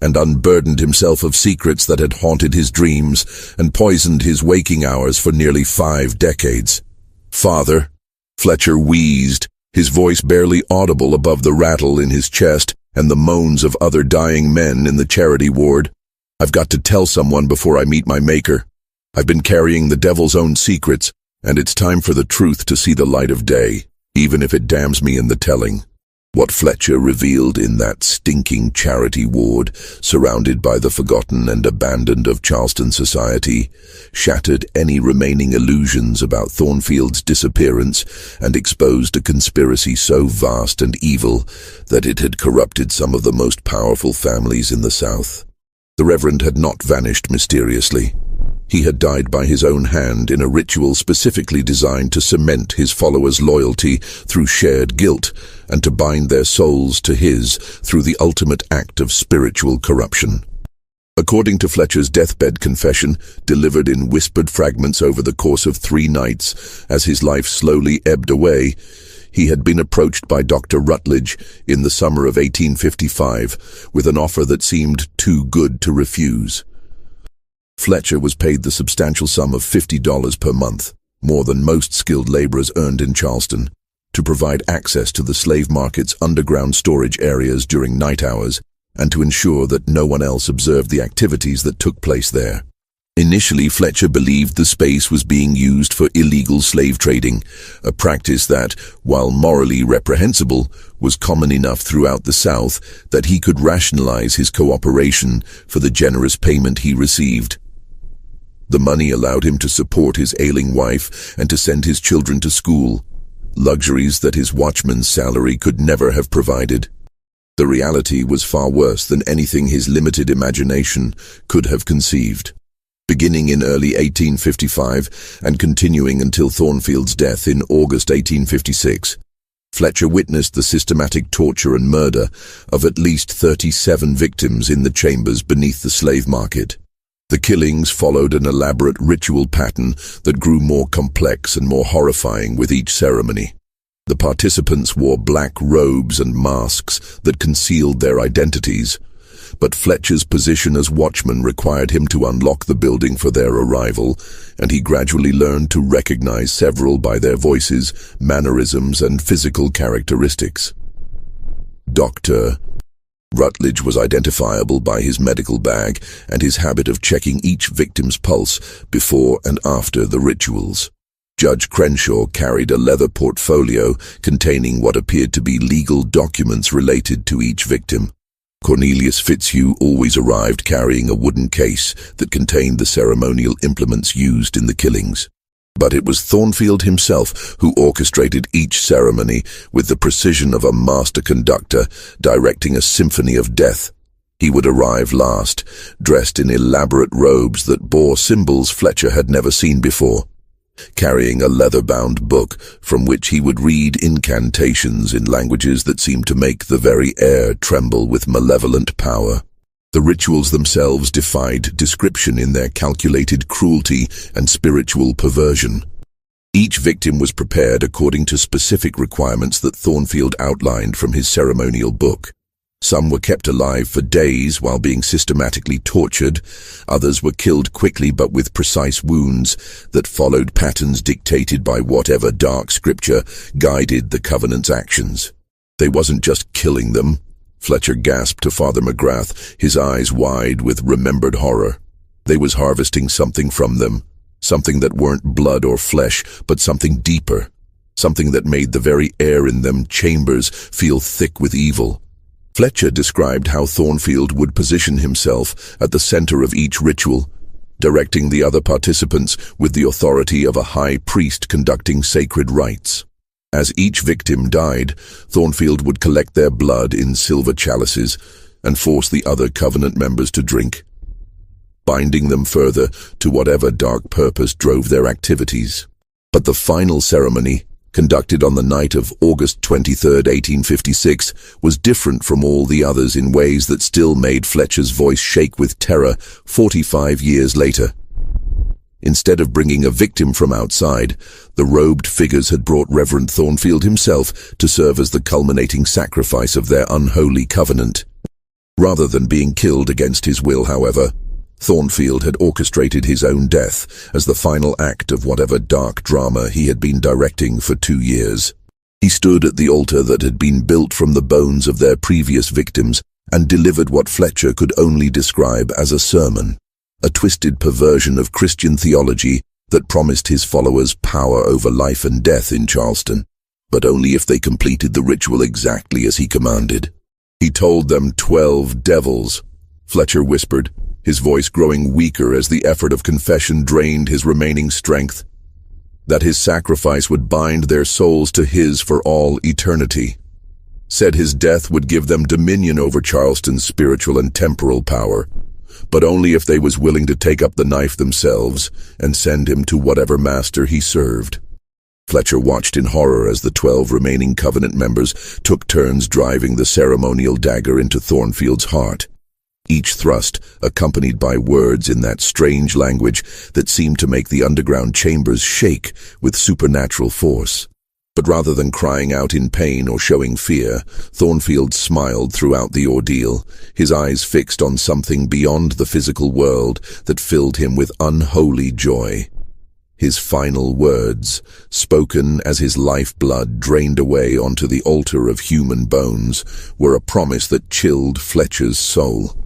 and unburdened himself of secrets that had haunted his dreams and poisoned his waking hours for nearly 5 decades. "Father," Fletcher wheezed, his voice barely audible above the rattle in his chest and the moans of other dying men in the charity ward. "I've got to tell someone before I meet my maker. I've been carrying the devil's own secrets, and it's time for the truth to see the light of day, even if it damns me in the telling." What Fletcher revealed in that stinking charity ward, surrounded by the forgotten and abandoned of Charleston society, shattered any remaining illusions about Thornfield's disappearance and exposed a conspiracy so vast and evil that it had corrupted some of the most powerful families in the South. The Reverend had not vanished mysteriously. He had died by his own hand in a ritual specifically designed to cement his followers' loyalty through shared guilt and to bind their souls to his through the ultimate act of spiritual corruption. According to Fletcher's deathbed confession, delivered in whispered fragments over the course of 3 nights as his life slowly ebbed away, he had been approached by Dr. Rutledge in the summer of 1855 with an offer that seemed too good to refuse. Fletcher was paid the substantial sum of $50 per month, more than most skilled laborers earned in Charleston, to provide access to the slave market's underground storage areas during night hours and to ensure that no one else observed the activities that took place there. Initially, Fletcher believed the space was being used for illegal slave trading, a practice that, while morally reprehensible, was common enough throughout the South that he could rationalize his cooperation for the generous payment he received. The money allowed him to support his ailing wife and to send his children to school, luxuries that his watchman's salary could never have provided. The reality was far worse than anything his limited imagination could have conceived. Beginning in early 1855 and continuing until Thornfield's death in August 1856, Fletcher witnessed the systematic torture and murder of at least 37 victims in the chambers beneath the slave market. The killings followed an elaborate ritual pattern that grew more complex and more horrifying with each ceremony. The participants wore black robes and masks that concealed their identities, but Fletcher's position as watchman required him to unlock the building for their arrival, and he gradually learned to recognize several by their voices, mannerisms, and physical characteristics. Dr. Rutledge was identifiable by his medical bag and his habit of checking each victim's pulse before and after the rituals. Judge Crenshaw carried a leather portfolio containing what appeared to be legal documents related to each victim. Cornelius Fitzhugh always arrived carrying a wooden case that contained the ceremonial implements used in the killings. But it was Thornfield himself who orchestrated each ceremony with the precision of a master conductor directing a symphony of death. He would arrive last, dressed in elaborate robes that bore symbols Fletcher had never seen before, carrying a leather-bound book from which he would read incantations in languages that seemed to make the very air tremble with malevolent power. The rituals themselves defied description in their calculated cruelty and spiritual perversion. Each victim was prepared according to specific requirements that Thornfield outlined from his ceremonial book. Some were kept alive for days while being systematically tortured. Others were killed quickly but with precise wounds that followed patterns dictated by whatever dark scripture guided the Covenant's actions. They wasn't just killing them, Fletcher gasped to Father McGrath, his eyes wide with remembered horror. They was harvesting something from them, something that weren't blood or flesh, but something deeper, something that made the very air in them chambers feel thick with evil. Fletcher described how Thornfield would position himself at the center of each ritual, directing the other participants with the authority of a high priest conducting sacred rites. As each victim died, Thornfield would collect their blood in silver chalices and force the other Covenant members to drink, binding them further to whatever dark purpose drove their activities. But the final ceremony, conducted on the night of August 23, 1856, was different from all the others in ways that still made Fletcher's voice shake with terror 45 years later. Instead of bringing a victim from outside, the robed figures had brought Reverend Thornfield himself to serve as the culminating sacrifice of their unholy covenant. Rather than being killed against his will, however, Thornfield had orchestrated his own death as the final act of whatever dark drama he had been directing for 2 years. He stood at the altar that had been built from the bones of their previous victims and delivered what Fletcher could only describe as a sermon, a twisted perversion of Christian theology that promised his followers power over life and death in Charleston, but only if they completed the ritual exactly as he commanded. He told them 12 devils, Fletcher whispered, his voice growing weaker as the effort of confession drained his remaining strength, that his sacrifice would bind their souls to his for all eternity. Said his death would give them dominion over Charleston's spiritual and temporal power, but only if they was willing to take up the knife themselves and send him to whatever master he served. Fletcher watched in horror as the 12 remaining Covenant members took turns driving the ceremonial dagger into Thornfield's heart, each thrust accompanied by words in that strange language that seemed to make the underground chambers shake with supernatural force. But rather than crying out in pain or showing fear, Thornfield smiled throughout the ordeal, his eyes fixed on something beyond the physical world that filled him with unholy joy. His final words, spoken as his lifeblood drained away onto the altar of human bones, were a promise that chilled Fletcher's soul.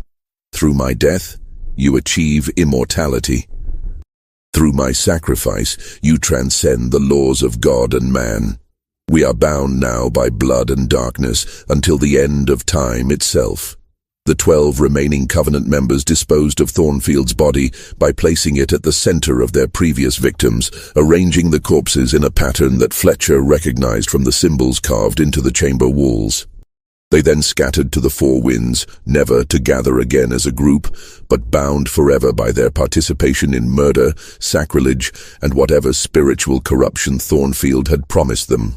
"Through my death, you achieve immortality. Through my sacrifice, you transcend the laws of God and man. We are bound now by blood and darkness until the end of time itself." The 12 remaining Covenant members disposed of Thornfield's body by placing it at the center of their previous victims, arranging the corpses in a pattern that Fletcher recognized from the symbols carved into the chamber walls. They then scattered to the four winds, never to gather again as a group, but bound forever by their participation in murder, sacrilege, and whatever spiritual corruption Thornfield had promised them.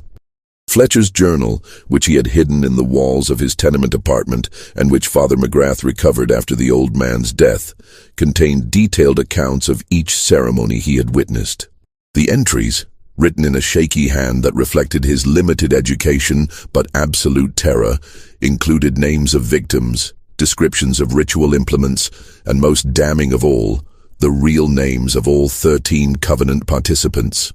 Fletcher's journal, which he had hidden in the walls of his tenement apartment and which Father McGrath recovered after the old man's death, contained detailed accounts of each ceremony he had witnessed. The entries, written in a shaky hand that reflected his limited education but absolute terror, included names of victims, descriptions of ritual implements, and most damning of all, the real names of all 13 Covenant participants.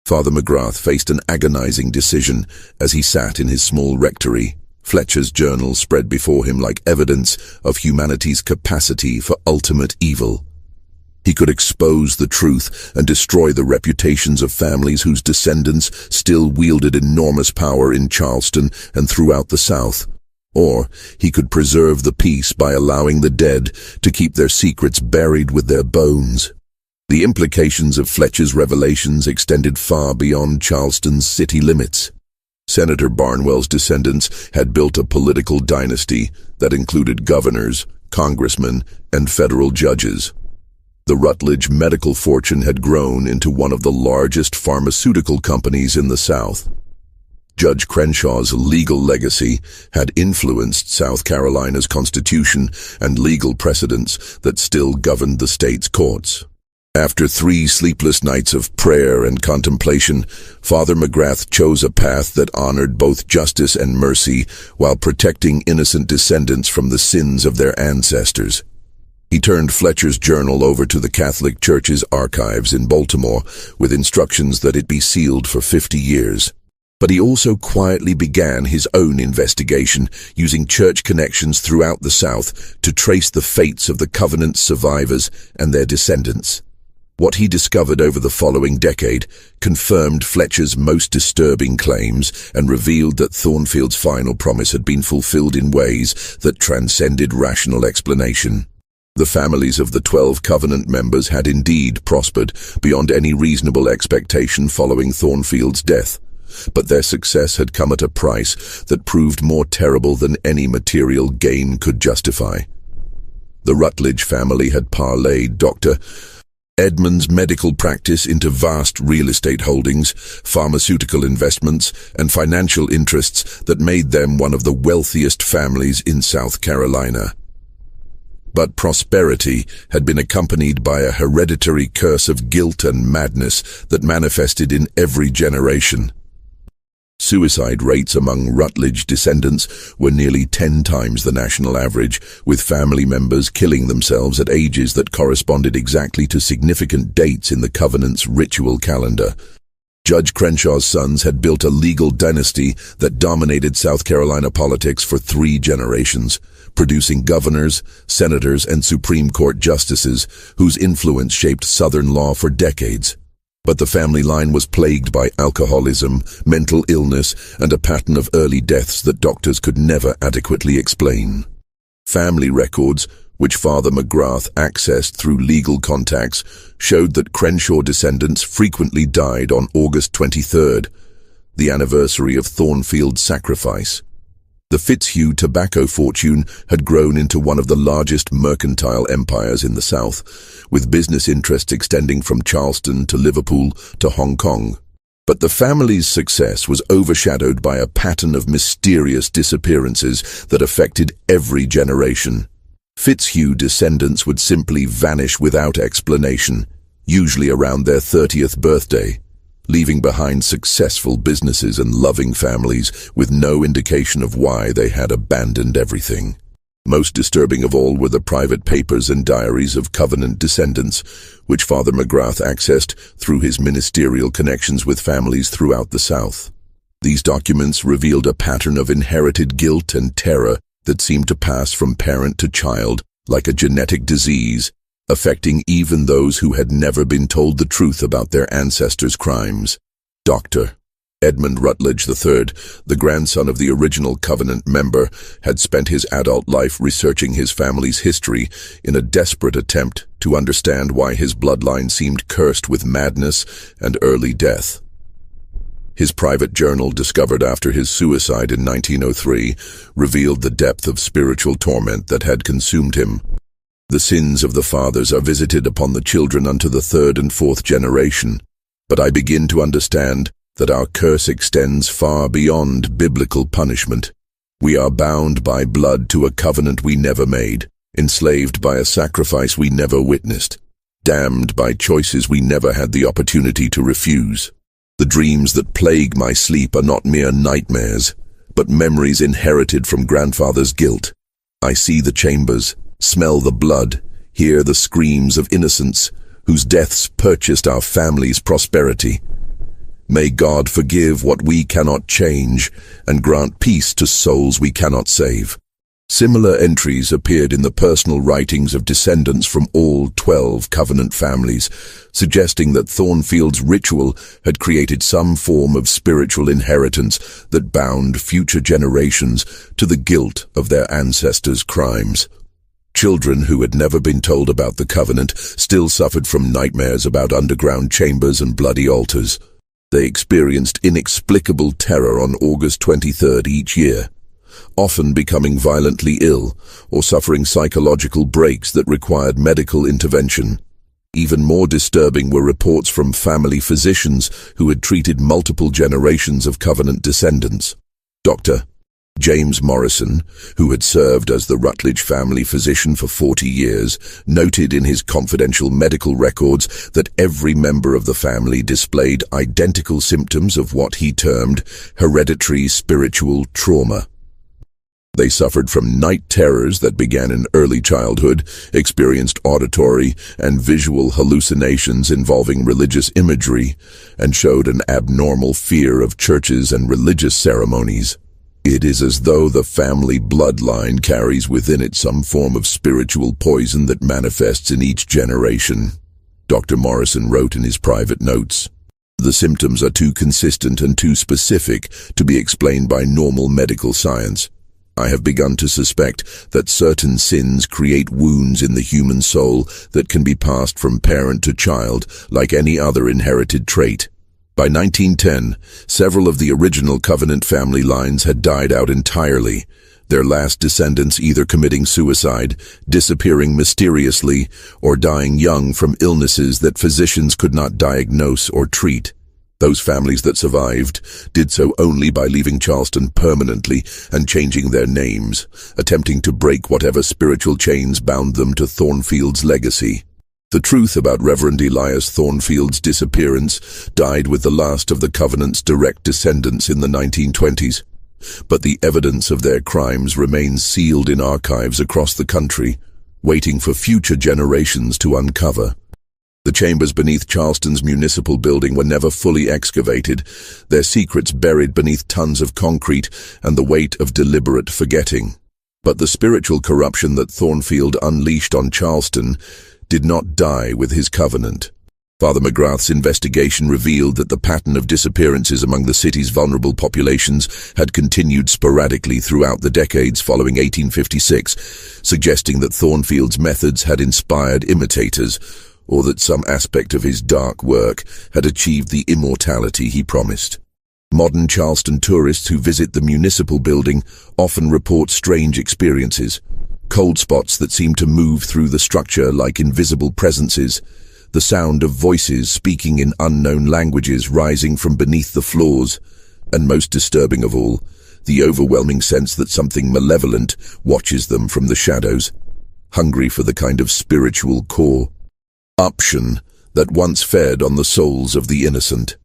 Father McGrath faced an agonizing decision as he sat in his small rectory. Fletcher's journal spread before him like evidence of humanity's capacity for ultimate evil. He could expose the truth and destroy the reputations of families whose descendants still wielded enormous power in Charleston and throughout the South. Or he could preserve the peace by allowing the dead to keep their secrets buried with their bones. The implications of Fletcher's revelations extended far beyond Charleston's city limits. Senator Barnwell's descendants had built a political dynasty that included governors, congressmen, and federal judges. The Rutledge medical fortune had grown into one of the largest pharmaceutical companies in the South. Judge Crenshaw's legal legacy had influenced South Carolina's constitution and legal precedents that still governed the state's courts. After 3 sleepless nights of prayer and contemplation, Father McGrath chose a path that honored both justice and mercy while protecting innocent descendants from the sins of their ancestors. He turned Fletcher's journal over to the Catholic Church's archives in Baltimore with instructions that it be sealed for 50 years. But he also quietly began his own investigation, using church connections throughout the South to trace the fates of the Covenant survivors and their descendants. What he discovered over the following decade confirmed Fletcher's most disturbing claims and revealed that Thornfield's final promise had been fulfilled in ways that transcended rational explanation. The families of the 12 Covenant members had indeed prospered beyond any reasonable expectation following Thornfield's death, but their success had come at a price that proved more terrible than any material gain could justify. The Rutledge family had parlayed Dr. Edmund's medical practice into vast real estate holdings, pharmaceutical investments, and financial interests that made them one of the wealthiest families in South Carolina. But prosperity had been accompanied by a hereditary curse of guilt and madness that manifested in every generation. Suicide rates among Rutledge descendants were nearly 10 times the national average, with family members killing themselves at ages that corresponded exactly to significant dates in the Covenant's ritual calendar. Judge Crenshaw's sons had built a legal dynasty that dominated South Carolina politics for 3 generations, producing governors, senators, and Supreme Court justices whose influence shaped Southern law for decades. But the family line was plagued by alcoholism, mental illness, and a pattern of early deaths that doctors could never adequately explain. Family records, which Father McGrath accessed through legal contacts, showed that Crenshaw descendants frequently died on August 23rd, the anniversary of Thornfield's sacrifice. The Fitzhugh tobacco fortune had grown into one of the largest mercantile empires in the South, with business interests extending from Charleston to Liverpool to Hong Kong. But the family's success was overshadowed by a pattern of mysterious disappearances that affected every generation. Fitzhugh descendants would simply vanish without explanation, usually around their 30th birthday. leaving behind successful businesses and loving families with no indication of why they had abandoned everything. Most disturbing of all were the private papers and diaries of Covenant descendants, which Father McGrath accessed through his ministerial connections with families throughout the South. These documents revealed a pattern of inherited guilt and terror that seemed to pass from parent to child like a genetic disease, affecting even those who had never been told the truth about their ancestors' crimes. Dr. Edmund Rutledge III, the grandson of the original Covenant member, had spent his adult life researching his family's history in a desperate attempt to understand why his bloodline seemed cursed with madness and early death. His private journal, discovered after his suicide in 1903, revealed the depth of spiritual torment that had consumed him. The sins of the fathers are visited upon the children unto the third and fourth generation, but I begin to understand that our curse extends far beyond biblical punishment. We are bound by blood to a covenant we never made, enslaved by a sacrifice we never witnessed, damned by choices we never had the opportunity to refuse. The dreams that plague my sleep are not mere nightmares, but memories inherited from grandfather's guilt. I see the chambers, smell the blood, hear the screams of innocents whose deaths purchased our family's prosperity. May God forgive what we cannot change and grant peace to souls we cannot save. Similar entries appeared in the personal writings of descendants from all 12 Covenant families, suggesting that Thornfield's ritual had created some form of spiritual inheritance that bound future generations to the guilt of their ancestors' crimes. Children who had never been told about the Covenant still suffered from nightmares about underground chambers and bloody altars. They experienced inexplicable terror on August 23rd each year, often becoming violently ill or suffering psychological breaks that required medical intervention. Even more disturbing were reports from family physicians who had treated multiple generations of Covenant descendants. Dr. James Morrison, who had served as the Rutledge family physician for 40 years, noted in his confidential medical records that every member of the family displayed identical symptoms of what he termed hereditary spiritual trauma. They suffered from night terrors that began in early childhood, experienced auditory and visual hallucinations involving religious imagery, and showed an abnormal fear of churches and religious ceremonies. It is as though the family bloodline carries within it some form of spiritual poison that manifests in each generation, Dr. Morrison wrote in his private notes. The symptoms are too consistent and too specific to be explained by normal medical science. I have begun to suspect that certain sins create wounds in the human soul that can be passed from parent to child like any other inherited trait. By 1910, several of the original Covenant family lines had died out entirely, their last descendants either committing suicide, disappearing mysteriously, or dying young from illnesses that physicians could not diagnose or treat. Those families that survived did so only by leaving Charleston permanently and changing their names, attempting to break whatever spiritual chains bound them to Thornfield's legacy. The truth about Reverend Elias Thornfield's disappearance died with the last of the Covenant's direct descendants in the 1920s, but the evidence of their crimes remains sealed in archives across the country, waiting for future generations to uncover. The chambers beneath Charleston's municipal building were never fully excavated, their secrets buried beneath tons of concrete and the weight of deliberate forgetting. But the spiritual corruption that Thornfield unleashed on Charleston did not die with his Covenant. Father McGrath's investigation revealed that the pattern of disappearances among the city's vulnerable populations had continued sporadically throughout the decades following 1856, suggesting that Thornfield's methods had inspired imitators, or that some aspect of his dark work had achieved the immortality he promised. Modern Charleston tourists who visit the municipal building often report strange experiences, cold spots that seem to move through the structure like invisible presences, the sound of voices speaking in unknown languages rising from beneath the floors, and most disturbing of all, the overwhelming sense that something malevolent watches them from the shadows, hungry for the kind of spiritual corruption that once fed on the souls of the innocent.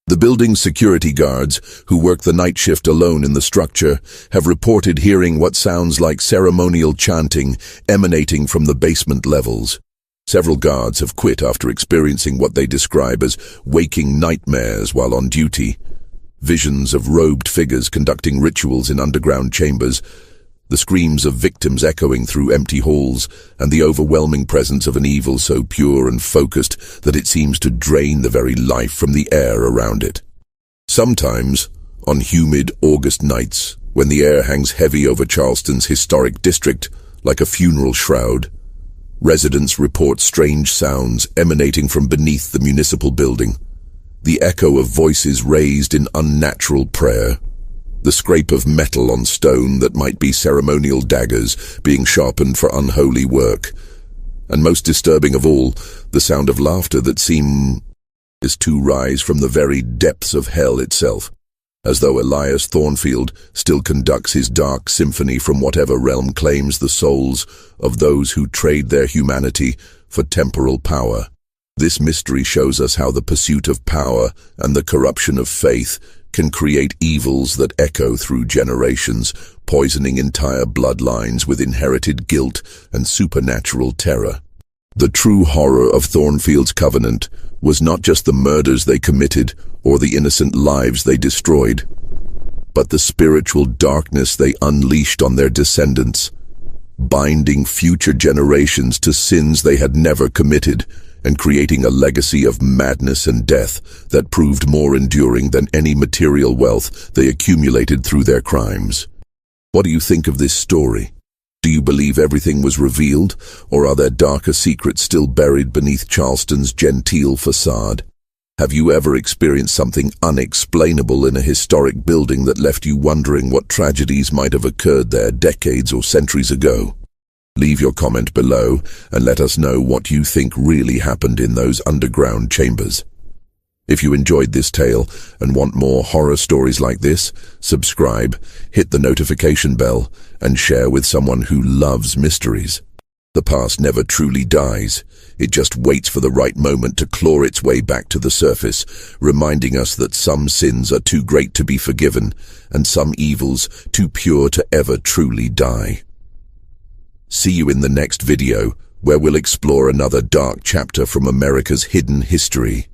The building's security guards, who work the night shift alone in the structure, have reported hearing what sounds like ceremonial chanting emanating from the basement levels. Several guards have quit after experiencing what they describe as waking nightmares while on duty. Visions of robed figures conducting rituals in underground chambers, the screams of victims echoing through empty halls, and the overwhelming presence of an evil so pure and focused that it seems to drain the very life from the air around it. Sometimes, on humid August nights, when the air hangs heavy over Charleston's historic district like a funeral shroud, residents report strange sounds emanating from beneath the municipal building. The echo of voices raised in unnatural prayer, the scrape of metal on stone that might be ceremonial daggers being sharpened for unholy work, and most disturbing of all, the sound of laughter that seems to rise from the very depths of hell itself, as though Elias Thornfield still conducts his dark symphony from whatever realm claims the souls of those who trade their humanity for temporal power. This mystery shows us how the pursuit of power and the corruption of faith can create evils that echo through generations, poisoning entire bloodlines with inherited guilt and supernatural terror. The true horror of Thornfield's covenant was not just the murders they committed or the innocent lives they destroyed, but the spiritual darkness they unleashed on their descendants, binding future generations to sins they had never committed, and creating a legacy of madness and death that proved more enduring than any material wealth they accumulated through their crimes. What do you think of this story? Do you believe everything was revealed, or are there darker secrets still buried beneath Charleston's genteel facade? Have you ever experienced something unexplainable in a historic building that left you wondering what tragedies might have occurred there decades or centuries ago? Leave your comment below and let us know what you think really happened in those underground chambers. If you enjoyed this tale and want more horror stories like this, subscribe, hit the notification bell, and share with someone who loves mysteries. The past never truly dies. It just waits for the right moment to claw its way back to the surface, reminding us that some sins are too great to be forgiven and some evils too pure to ever truly die. See you in the next video, where we'll explore another dark chapter from America's hidden history.